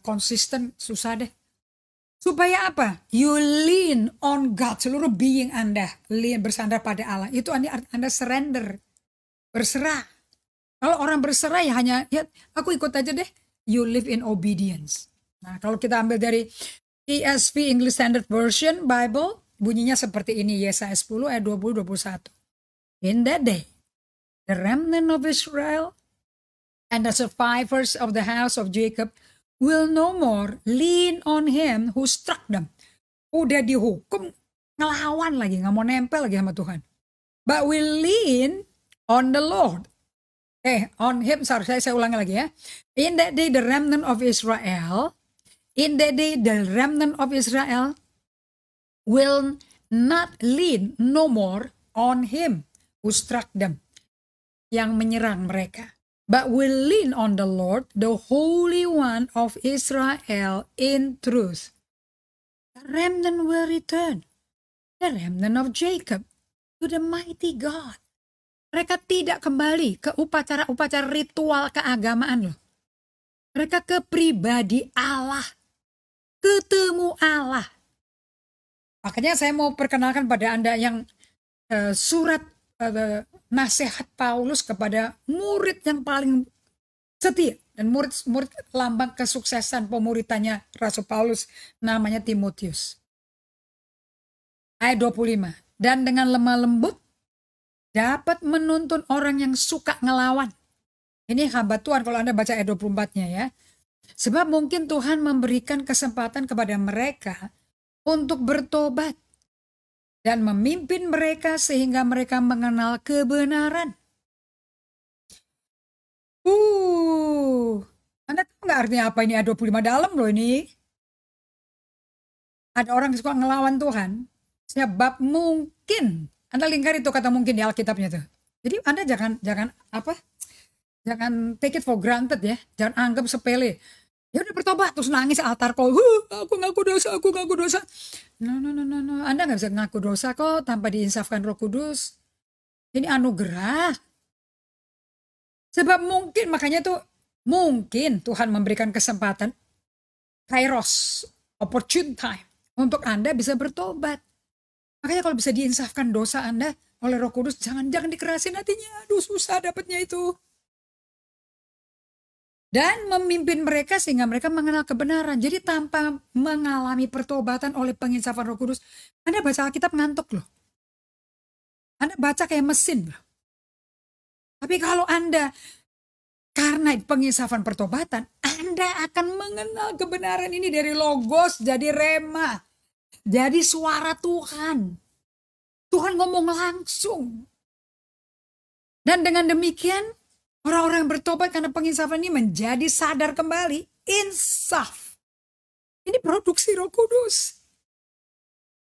konsisten, susah deh. Supaya apa? You lean on God. Seluruh being Anda bersandar pada Allah. Itu Anda surrender. Berserah. Kalau orang berserah ya hanya, ya aku ikut aja deh. You live in obedience. Nah, kalau kita ambil dari ESV, English Standard Version Bible, bunyinya seperti ini, Yesaya 10 ayat 20-21. In that day, the remnant of Israel and the survivors of the house of Jacob will no more lean on him who struck them. Udah dihukum, ngelawan lagi, nggak mau nempel lagi sama Tuhan. But will lean on the Lord. On him, saya ulangi lagi ya. In that day the remnant of Israel, will not lean no more on him who struck them, yang menyerang mereka. But will lean on the Lord, the Holy One of Israel in truth. The remnant will return, the remnant of Jacob, to the mighty God. Mereka tidak kembali ke upacara-upacara ritual keagamaan loh. Mereka ke pribadi Allah. Ketemu Allah. Makanya saya mau perkenalkan pada Anda yang surat nasihat Paulus kepada murid yang paling setia. Dan murid lambang kesuksesan pemuritannya Rasul Paulus namanya Timotius. Ayat 25. Dan dengan lemah lembut dapat menuntun orang yang suka ngelawan. Ini hamba Tuhan kalau Anda baca ayat 24-nya ya. Sebab mungkin Tuhan memberikan kesempatan kepada mereka untuk bertobat dan memimpin mereka sehingga mereka mengenal kebenaran. Anda tahu nggak artinya apa ini ayat 25 dalam loh ini? Ada orang yang suka ngelawan Tuhan. Sebab mungkin, Anda lingkar itu kata mungkin di Alkitabnya tuh. Jadi Anda jangan take it for granted ya. Jangan anggap sepele. Ya udah bertobat terus nangis altar call. Aku ngaku dosa. No. Anda nggak bisa ngaku dosa kok tanpa diinsafkan Roh Kudus. Ini anugerah. Sebab mungkin, makanya tuh mungkin Tuhan memberikan kesempatan, kairos, opportune time untuk Anda bisa bertobat. Makanya kalau bisa diinsafkan dosa Anda oleh Roh Kudus, jangan dikerasin hatinya. Aduh susah dapatnya itu. Dan memimpin mereka sehingga mereka mengenal kebenaran. Jadi tanpa mengalami pertobatan oleh penginsafan Roh Kudus, Anda baca Alkitab ngantuk loh. Anda baca kayak mesin loh. Tapi kalau Anda karena penginsafan pertobatan, Anda akan mengenal kebenaran ini dari logos jadi rema. Jadi suara Tuhan. Tuhan ngomong langsung. Dan dengan demikian, orang-orang yang bertobat karena penginsafan ini menjadi sadar kembali. Insaf. Ini produksi Roh Kudus.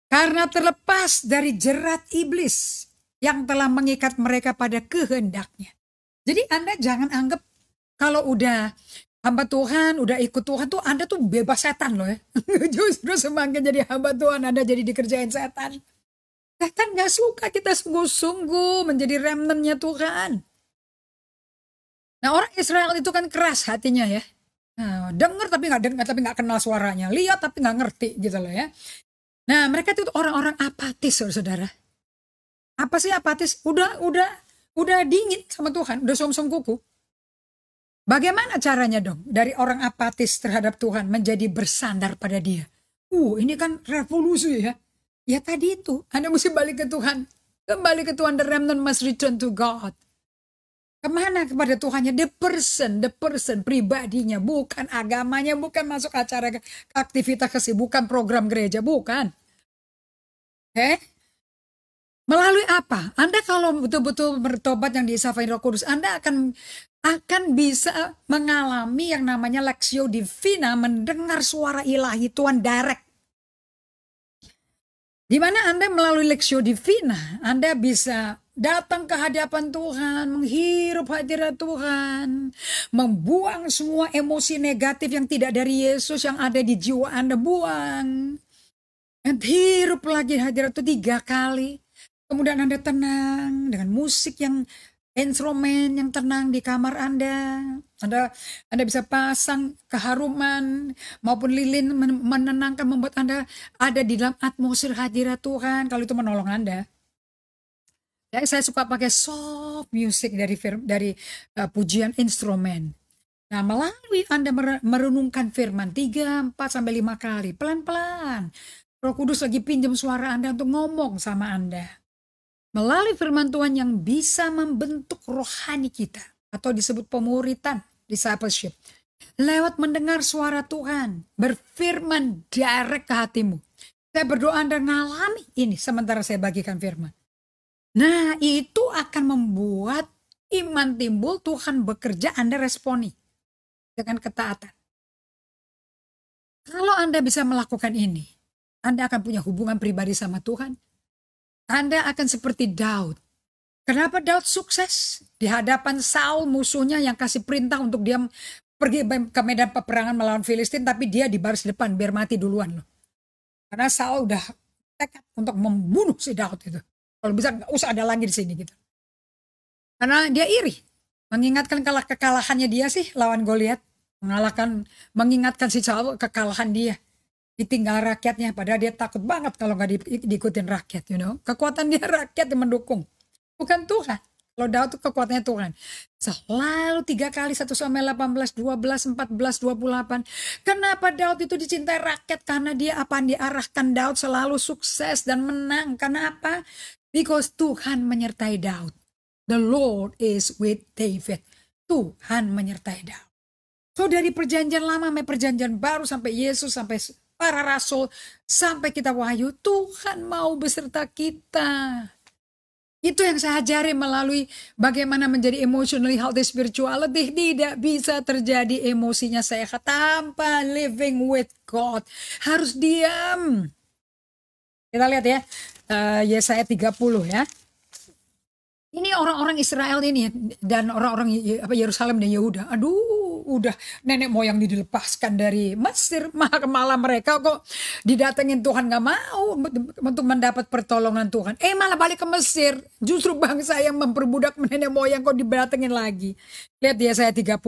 Karena terlepas dari jerat iblis yang telah mengikat mereka pada kehendaknya. Jadi Anda jangan anggap kalau udah hamba Tuhan, udah ikut Tuhan tuh Anda tuh bebas setan loh ya. Justru semakin jadi hamba Tuhan Anda jadi dikerjain setan. Setan gak suka kita sungguh-sungguh menjadi remnantnya Tuhan. Nah orang Israel itu kan keras hatinya ya. Nah, dengar tapi nggak kenal suaranya. Lihat tapi nggak ngerti gitu loh ya. Nah mereka itu orang-orang apatis saudara. Apa sih apatis? Udah dingin sama Tuhan, udah som-som kuku. Bagaimana caranya dong dari orang apatis terhadap Tuhan menjadi bersandar pada Dia? Ini kan revolusi ya. Ya tadi itu, Anda mesti balik ke Tuhan. Kembali ke Tuhan, the remnant must return to God. Kemana? Kepada Tuhannya, the person, pribadinya. Bukan agamanya, bukan masuk acara aktivitas kesibukan program gereja, bukan. Melalui apa? Anda kalau betul-betul bertobat yang diinsafkan Roh Kudus, Anda akan bisa mengalami yang namanya Lexio Divina, mendengar suara ilahi Tuhan direct. Di mana Anda melalui Lexio Divina, Anda bisa datang ke hadapan Tuhan, menghirup hadirat Tuhan, membuang semua emosi negatif yang tidak dari Yesus yang ada di jiwa Anda, buang. Dan hirup lagi hadirat itu 3 kali. Kemudian Anda tenang dengan musik yang instrumen yang tenang di kamar Anda. Anda bisa pasang keharuman maupun lilin menenangkan, membuat Anda ada di dalam atmosfer hadirat Tuhan. Kalau itu menolong Anda. Ya, saya suka pakai soft music dari pujian instrumen. Nah, melalui Anda merenungkan firman 3, 4, sampai 5 kali, pelan-pelan. Roh Kudus lagi pinjam suara Anda untuk ngomong sama Anda. Melalui firman Tuhan yang bisa membentuk rohani kita, atau disebut pemuritan, discipleship. Lewat mendengar suara Tuhan, berfirman direct ke hatimu. Saya berdoa Anda ngalami ini sementara saya bagikan firman. Nah, itu akan membuat iman timbul, Tuhan bekerja, Anda responi dengan ketaatan. Kalau Anda bisa melakukan ini, Anda akan punya hubungan pribadi sama Tuhan. Anda akan seperti Daud. Kenapa Daud sukses? Di hadapan Saul, musuhnya yang kasih perintah untuk dia pergi ke medan peperangan melawan Filistin, tapi dia di baris depan biar mati duluan loh. Karena Saul udah tekad untuk membunuh si Daud itu. Kalau bisa nggak usah ada lagi di sini gitu. Karena dia iri, mengingatkan kekalahannya dia sih lawan Goliat, mengingatkan si Saul kekalahan dia, ditinggal rakyatnya. Padahal dia takut banget kalau nggak diikutin rakyat, Kekuatan dia rakyat yang mendukung, bukan Tuhan. Kalau Daud itu kekuatannya Tuhan. Selalu 3 kali 1 Samuel 18, 12, 14, 28. Kenapa Daud itu dicintai rakyat? Karena dia apa yang diarahkan Daud selalu sukses dan menang. Kenapa? Because Tuhan menyertai Daud. The Lord is with David. Tuhan menyertai Daud. So dari perjanjian lama sampai perjanjian baru, sampai Yesus, sampai para rasul, sampai kita wahyu, Tuhan mau beserta kita. Itu yang saya ajari melalui bagaimana menjadi emotionally healthy spirituality. Tidak bisa terjadi emosinya sehat tanpa living with God. Harus diam. Kita lihat ya, Yesaya 30 ya. Ini orang-orang Israel ini dan orang-orang Yerusalem dan Yehuda. Aduh, udah nenek moyang dilepaskan dari Mesir, malah mereka kok didatengin Tuhan, gak mau untuk mendapat pertolongan Tuhan. Malah balik ke Mesir. Justru bangsa yang memperbudak nenek moyang kok didatengin lagi. Lihat dia saya 30.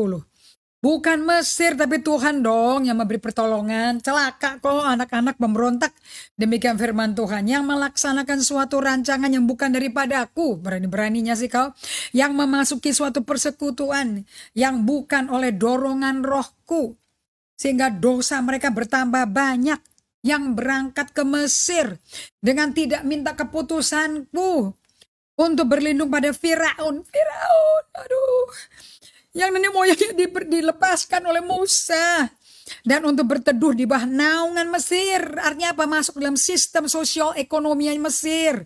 Bukan Mesir tapi Tuhan dong yang memberi pertolongan. Celaka kok anak-anak memberontak. Demikian firman Tuhan yang melaksanakan suatu rancangan yang bukan daripadaku. Berani-beraninya sih kau. Yang memasuki suatu persekutuan yang bukan oleh dorongan rohku. Sehingga dosa mereka bertambah banyak. Yang berangkat ke Mesir dengan tidak minta keputusanku. Untuk berlindung pada Firaun. Aduh. Yang nenek moyangnya dilepaskan oleh Musa. Dan untuk berteduh di bawah naungan Mesir. Artinya apa? Masuk dalam sistem sosial ekonominya Mesir.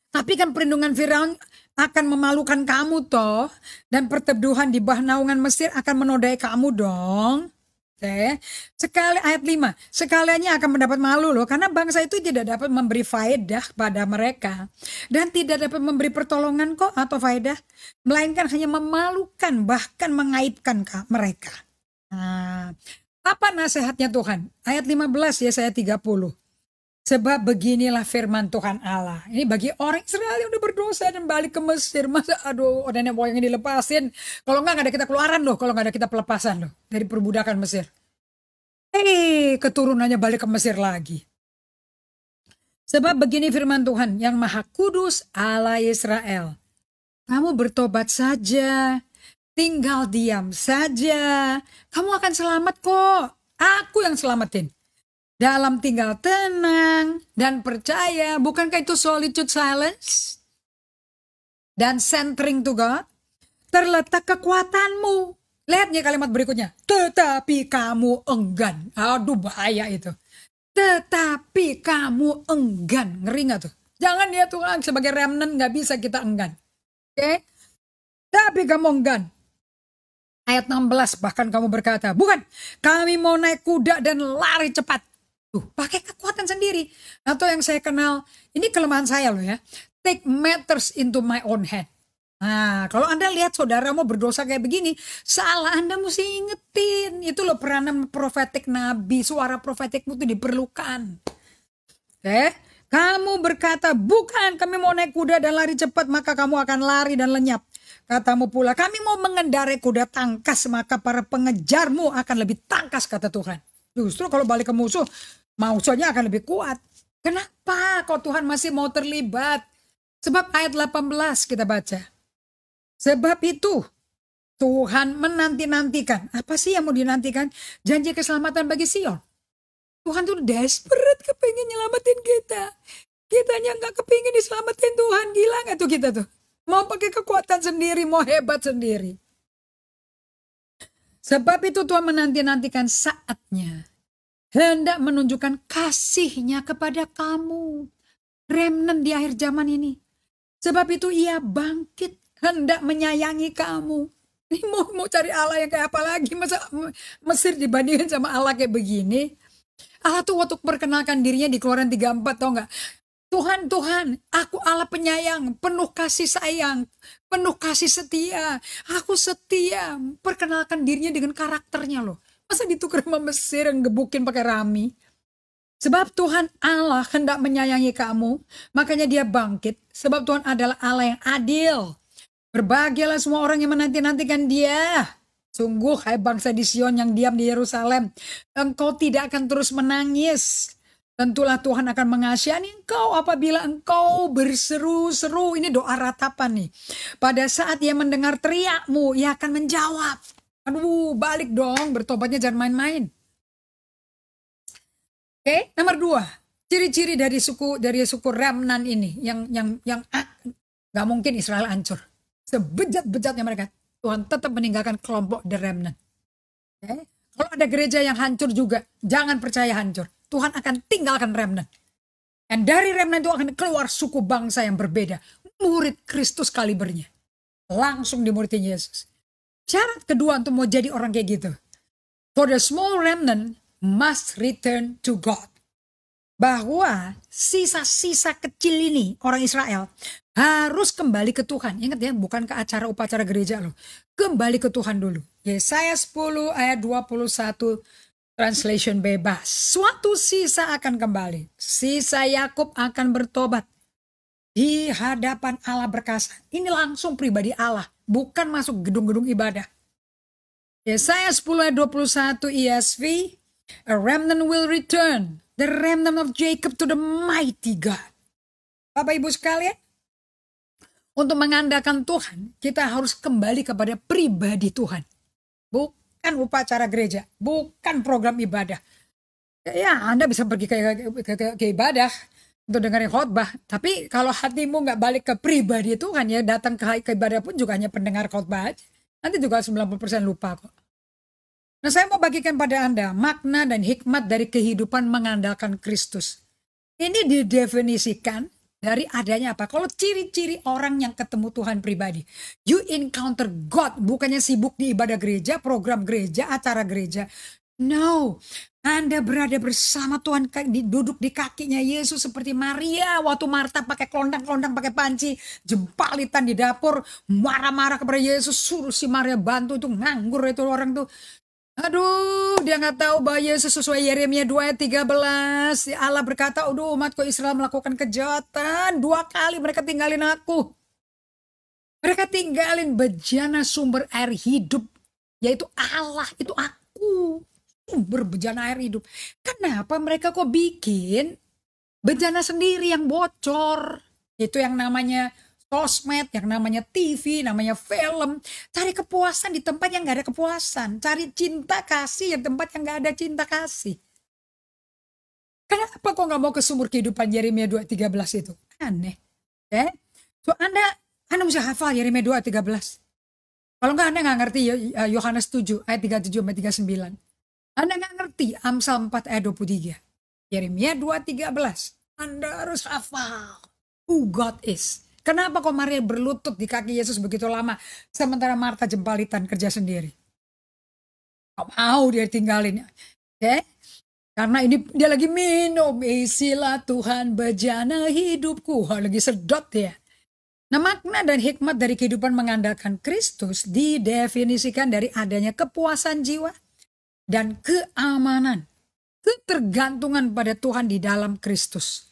Tapi kan perlindungan Firaun akan memalukan kamu toh. Dan perteduhan di bawah naungan Mesir akan menodai kamu dong. Sekali ayat 5. Sekaliannya akan mendapat malu loh. Karena bangsa itu tidak dapat memberi faedah pada mereka. Dan tidak dapat memberi pertolongan kok atau faedah. Melainkan hanya memalukan bahkan mengaibkan mereka. Nah, apa nasihatnya Tuhan? Ayat 15 Yesaya 30. Sebab beginilah firman Tuhan Allah. Ini bagi orang Israel yang udah berdosa dan balik ke Mesir. Masa aduh nenek moyangnya dilepasin. Kalau nggak ada kita keluaran loh. Kalau nggak ada kita pelepasan loh. Dari perbudakan Mesir. Keturunannya balik ke Mesir lagi. Sebab begini firman Tuhan yang Maha Kudus Allah Israel. Kamu bertobat saja. Tinggal diam saja. Kamu akan selamat kok. Aku yang selamatin. Dalam tinggal tenang dan percaya. Bukankah itu solitude silence? Dan centering to God. Terletak kekuatanmu. Lihat nih kalimat berikutnya. Tetapi kamu enggan. Aduh bahaya itu. Tetapi kamu enggan. Ngeri gak tuh? Jangan ya Tuhan. Sebagai remnant gak bisa kita enggan. Oke? Tapi kamu enggan. Ayat 16 bahkan kamu berkata. Bukan. Kami mau naik kuda dan lari cepat. Pakai kekuatan sendiri. Atau yang saya kenal, ini kelemahan saya loh ya. Take matters into my own hand. Nah, kalau Anda lihat saudaramu berdosa kayak begini, salah Anda mesti ingetin. Itu loh peranan profetik nabi, suara profetikmu itu diperlukan. Kamu berkata, bukan kami mau naik kuda dan lari cepat, maka kamu akan lari dan lenyap. Katamu pula, kami mau mengendarai kuda tangkas, maka para pengejarmu akan lebih tangkas, kata Tuhan. Justru kalau balik ke musuh, musuhnya akan lebih kuat. Kenapa kok Tuhan masih mau terlibat? Sebab ayat 18 kita baca. Sebab itu Tuhan menanti-nantikan. Apa sih yang mau dinantikan? Janji keselamatan bagi Sion. Tuhan tuh desperate kepengen nyelamatin kita. Kitanya nggak kepingin diselamatin Tuhan. Gila nggak tuh kita tuh? Mau pakai kekuatan sendiri, mau hebat sendiri. Sebab itu Tuhan menanti-nantikan saatnya. Hendak menunjukkan kasihnya kepada kamu. Remnant di akhir zaman ini. Sebab itu ia bangkit. Hendak menyayangi kamu. Ini mau cari Allah yang kayak apa lagi? Masa Mesir dibandingkan sama Allah kayak begini? Allah tuh waktu perkenalkan dirinya di Keluaran 34, tau gak? Tuhan, Tuhan, aku Allah penyayang, penuh kasih sayang, penuh kasih setia. Aku setia. Perkenalkan dirinya dengan karakternya loh. Masa ditukar sama Mesir yang gebukin pakai rami? Sebab Tuhan Allah hendak menyayangi kamu, makanya dia bangkit. Sebab Tuhan adalah Allah yang adil. Berbahagialah semua orang yang menanti-nantikan dia. Sungguh hai bangsa di Sion yang diam di Yerusalem. Engkau tidak akan terus menangis. Tentulah Tuhan akan mengasihani engkau apabila engkau berseru-seru. Ini doa ratapan nih. Pada saat ia mendengar teriakmu, ia akan menjawab. Aduh, balik dong, bertobatnya jangan main-main. Oke, nomor 2. Ciri-ciri dari suku remnant ini yang gak mungkin Israel hancur. Sebejat-bejatnya mereka, Tuhan tetap meninggalkan kelompok the remnant. Okay? Kalau ada gereja yang hancur juga, jangan percaya hancur. Tuhan akan tinggalkan remnant. Dan dari remnant itu akan keluar suku bangsa yang berbeda. Murid Kristus kalibernya. Langsung dimuridin Yesus. Syarat kedua untuk mau jadi orang kayak gitu. For the small remnant must return to God. Bahwa sisa-sisa kecil ini, orang Israel, harus kembali ke Tuhan. Ingat ya, bukan ke acara upacara gereja loh. Kembali ke Tuhan dulu. Yesaya 10 ayat 21 translation bebas. Suatu sisa akan kembali. Sisa Yakub akan bertobat. Di hadapan Allah berkasa. Ini langsung pribadi Allah. Bukan masuk gedung-gedung ibadah. Yesaya 10 ayat 21 ESV. A remnant will return. The remnant of Jacob to the mighty God. Bapak Ibu sekalian. Untuk mengandalkan Tuhan, kita harus kembali kepada pribadi Tuhan. Bukan upacara gereja, bukan program ibadah. Ya, Anda bisa pergi ke ibadah untuk dengerin khotbah. Tapi kalau hatimu nggak balik ke pribadi Tuhan, ya datang ke ibadah pun juga hanya pendengar khotbah aja. Nanti juga 90% lupa kok. Nah, saya mau bagikan pada Anda makna dan hikmat dari kehidupan mengandalkan Kristus. Ini didefinisikan dari adanya apa? Kalau ciri-ciri orang yang ketemu Tuhan pribadi. You encounter God. Bukannya sibuk di ibadah gereja, program gereja, acara gereja. No. Anda berada bersama Tuhan, duduk di kakinya Yesus seperti Maria. Waktu Marta pakai kelondang-kelondang, pakai panci. Jempalitan di dapur. Marah-marah kepada Yesus. Suruh si Maria bantu, itu nganggur itu orang tuh. Aduh, dia nggak tahu bahwa Yesus sesuai Yeremia 2 ayat 13. Allah berkata, aduh umatku Israel melakukan kejahatan. 2 kali mereka tinggalin aku. Mereka tinggalin bejana sumber air hidup. Yaitu Allah, itu aku. Sumber bejana air hidup. Kenapa mereka kok bikin bejana sendiri yang bocor? Itu yang namanya sosmed, yang namanya TV, namanya film. Cari kepuasan di tempat yang gak ada kepuasan. Cari cinta kasih yang tempat yang gak ada cinta kasih. Kenapa kok gak mau ke sumber kehidupan Yeremia 2:13 itu? Aneh. So Anda mesti hafal Yeremia 2:13. Kalau enggak Anda gak ngerti Yohanes 7 ayat 37-39. Anda gak ngerti Amsal 4 ayat 23. Yeremia 2:13. Anda harus hafal who God is. Kenapa kok Maria berlutut di kaki Yesus begitu lama, sementara Marta jempalitan kerja sendiri? Gak mau dia tinggalin. Oke? Karena ini dia lagi minum, isilah Tuhan bejana hidupku. Lagi sedot ya. Nah, makna dan hikmat dari kehidupan mengandalkan Kristus didefinisikan dari adanya kepuasan jiwa dan keamanan, ketergantungan pada Tuhan di dalam Kristus.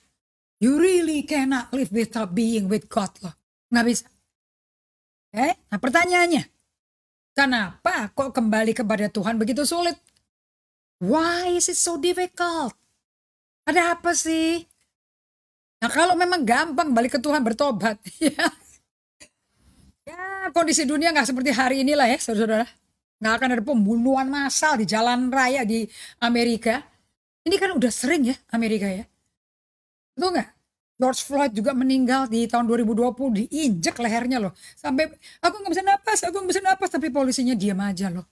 You really cannot live without being with God loh. Nggak bisa. Nah pertanyaannya. Kenapa kok kembali kepada Tuhan begitu sulit? Why is it so difficult? Ada apa sih? Nah kalau memang gampang balik ke Tuhan bertobat, ya kondisi dunia nggak seperti hari inilah ya saudara-saudara. Nggak akan ada pembunuhan massal di jalan raya di Amerika. Ini kan udah sering ya Amerika ya. Betul nggak? George Floyd juga meninggal di tahun 2020, diinjek lehernya loh. Sampai aku nggak bisa napas, aku nggak bisa napas, tapi polisinya diam aja loh.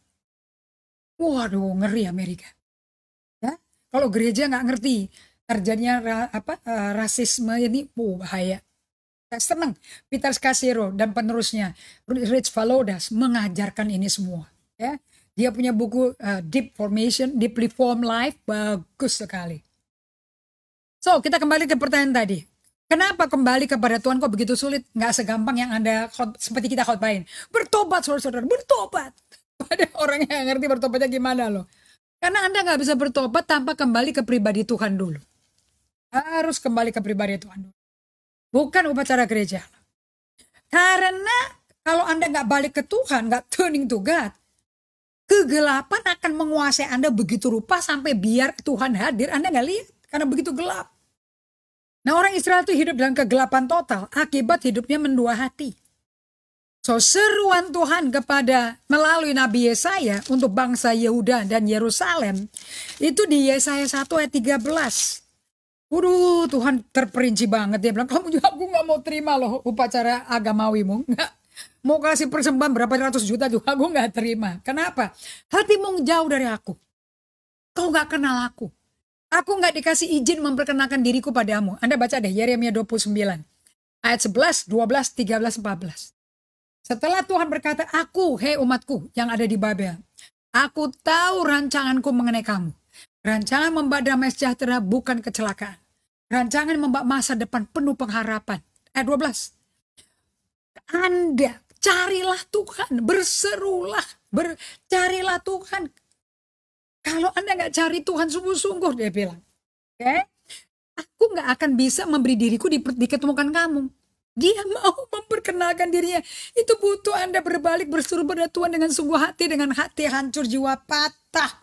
Waduh, ngeri Amerika. Ya, kalau gereja nggak ngerti terjadinya rasisme ini, bahaya. Saya senang Peter Scazzero dan penerusnya Rich Valodas mengajarkan ini semua. Ya, dia punya buku Deep Formation, Deeply Formed Life, bagus sekali. So, kita kembali ke pertanyaan tadi. Kenapa kembali kepada Tuhan kok begitu sulit? Nggak segampang yang Anda seperti kita khotbahin. Bertobat saudara-saudara, bertobat. Ada orang yang ngerti bertobatnya gimana loh. Karena Anda nggak bisa bertobat tanpa kembali ke pribadi Tuhan dulu. Harus kembali ke pribadi Tuhan dulu. Bukan upacara gereja. Karena kalau Anda nggak balik ke Tuhan, nggak turning to God, kegelapan akan menguasai Anda begitu rupa sampai biar Tuhan hadir, Anda nggak lihat. Karena begitu gelap. Nah orang Israel itu hidup dalam kegelapan total akibat hidupnya mendua hati. So seruan Tuhan kepada melalui Nabi Yesaya untuk bangsa Yehuda dan Yerusalem itu di Yesaya 1 ayat 13. Waduh Tuhan terperinci banget. Dia bilang kamu juga aku gak mau terima loh upacara agamawimu. Nggak. Mau kasih persembahan berapa ratus juta juga aku gak terima. Kenapa? Hatimu jauh dari aku. Kau gak kenal aku. Aku nggak dikasih izin memperkenalkan diriku padamu. Anda baca deh Yeremia 29. Ayat 11, 12, 13, 14. Setelah Tuhan berkata, aku, hei umatku yang ada di Babel. Aku tahu rancanganku mengenai kamu. Rancangan membawa damai sejahtera bukan kecelakaan. Rancangan membawa masa depan penuh pengharapan. Ayat 12. Anda carilah Tuhan, berserulah, carilah Tuhan. Kalau Anda nggak cari Tuhan sungguh-sungguh, dia bilang, aku nggak akan bisa memberi diriku diketemukan kamu. Dia mau memperkenalkan dirinya. Itu butuh Anda berbalik berseru pada Tuhan dengan sungguh hati, dengan hati hancur jiwa patah.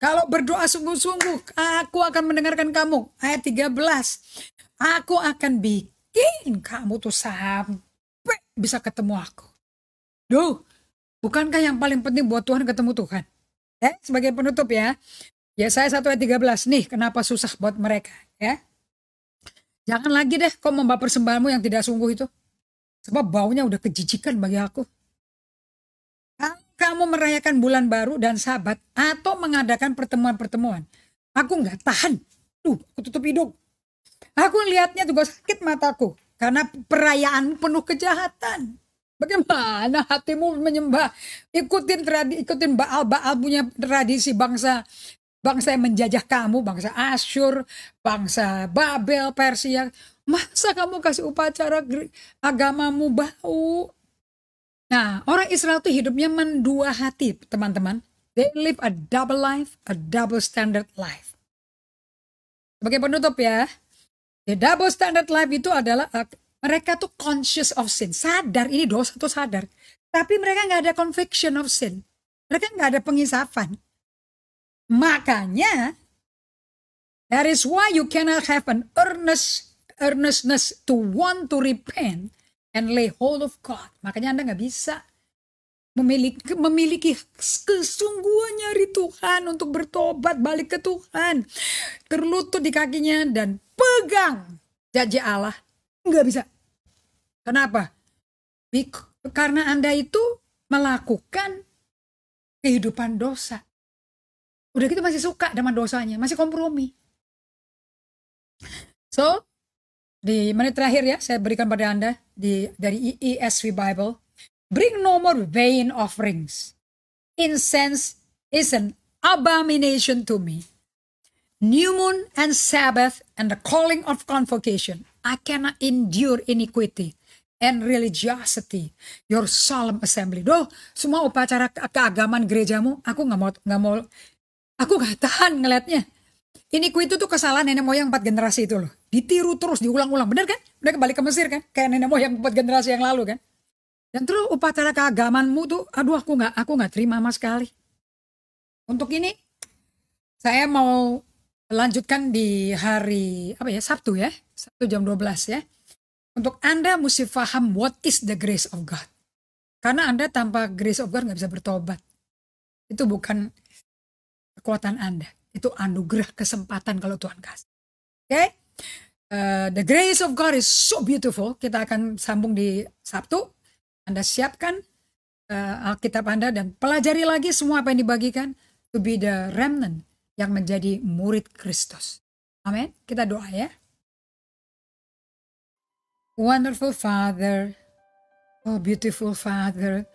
Kalau berdoa sungguh-sungguh, aku akan mendengarkan kamu. Ayat 13, aku akan bikin kamu tuh sampai bisa ketemu aku. Duh, bukankah yang paling penting buat Tuhan ketemu Tuhan? Sebagai penutup ya. Yesaya 1 ayat 13. Nih kenapa susah buat mereka ya. Jangan lagi deh kau membawa persembahanmu yang tidak sungguh itu. Sebab baunya udah kejijikan bagi aku. Kamu merayakan bulan baru dan sabat atau mengadakan pertemuan-pertemuan. Aku nggak tahan. Aku tutup hidung. Aku lihatnya juga sakit mataku. Karena perayaan penuh kejahatan. Bagaimana hatimu menyembah, ikutin Baal punya tradisi bangsa yang menjajah kamu, bangsa Asyur, bangsa Babel, Persia. Masa kamu kasih upacara agamamu bau? Nah, orang Israel itu hidupnya mendua hati, teman-teman. They live a double life, a double standard life. Sebagai penutup ya, the double standard life itu adalah mereka tuh conscious of sin. Sadar ini dosa tuh sadar. Tapi mereka nggak ada conviction of sin. Mereka nggak ada penginsafan. Makanya, that is why you cannot have an earnestness to want to repent and lay hold of God. Makanya Anda nggak bisa memiliki kesungguhan nyari Tuhan untuk bertobat, balik ke Tuhan. Terlutut di kakinya dan pegang janji Allah. Nggak bisa. Kenapa? Karena Anda itu melakukan kehidupan dosa. Udah gitu masih suka sama dosanya, masih kompromi. So, di menit terakhir ya, saya berikan pada Anda dari ESV Bible. Bring no more vain offerings. Incense is an abomination to me. New moon and Sabbath and the calling of convocation. I cannot endure iniquity and religiosity, your solemn assembly. Semua upacara keagamaan gerejamu, aku nggak mau, aku nggak tahan ngelihatnya. Iniquity itu kesalahan nenek moyang 4 generasi itu loh. Ditiru terus, diulang-ulang, benar kan? Mereka balik ke Mesir kan? Kayak nenek moyang 4 generasi yang lalu kan? Dan terus upacara keagamaanmu tuh, aduh aku nggak terima sama sekali. Untuk ini, saya mau lanjutkan di hari Sabtu ya. Sabtu jam 12 ya. Untuk Anda mesti paham what is the grace of God. Karena Anda tanpa grace of God nggak bisa bertobat. Itu bukan kekuatan Anda. Itu anugerah kesempatan kalau Tuhan kasih. Oke? The grace of God is so beautiful. Kita akan sambung di Sabtu. Anda siapkan Alkitab Anda dan pelajari lagi semua apa yang dibagikan. To be the remnant yang menjadi murid Kristus. Amin. Kita doa ya. Wonderful Father. Oh beautiful Father.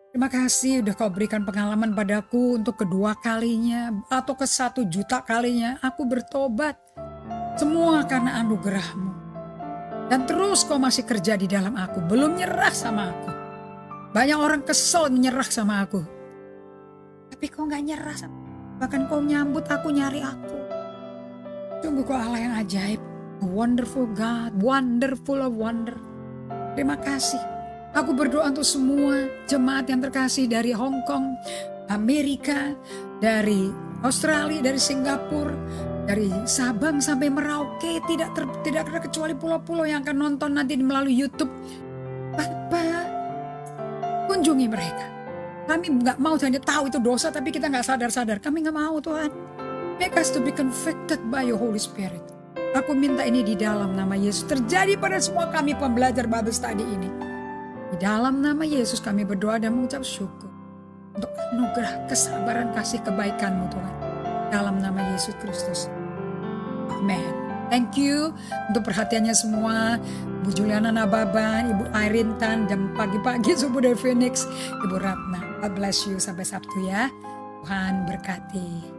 Terima kasih udah kau berikan pengalaman padaku untuk kedua kalinya atau ke 1 juta kalinya aku bertobat. Semua karena anugerah-Mu. Dan terus kau masih kerja di dalam aku. Belum nyerah sama aku. Banyak orang kesel menyerah sama aku. Tapi kau gak nyerah sama aku. Bahkan kau nyambut aku, nyari aku. Sungguh kau Allah yang ajaib. A wonderful God. Wonderful of wonder. Terima kasih. Aku berdoa untuk semua jemaat yang terkasih dari Hong Kong, Amerika, dari Australia, dari Singapura, dari Sabang sampai Merauke, tidak ada kecuali pulau-pulau yang akan nonton nanti melalui YouTube. Bapak, kunjungi mereka. Kami nggak mau hanya tahu itu dosa, tapi kita nggak sadar-sadar. Kami nggak mau Tuhan. Make us to be convicted by your Holy Spirit. Aku minta ini di dalam nama Yesus terjadi pada semua kami pembelajar Bible Study ini. Di dalam nama Yesus kami berdoa dan mengucap syukur untuk anugerah, kesabaran, kasih kebaikan-Mu Tuhan. Dalam nama Yesus Kristus. Amin. Thank you untuk perhatiannya semua. Ibu Juliana Nababan, Ibu Irene Tan, dan pagi-pagi subuh dari Phoenix, Ibu Ratna. God bless you sampai Sabtu ya. Tuhan berkati.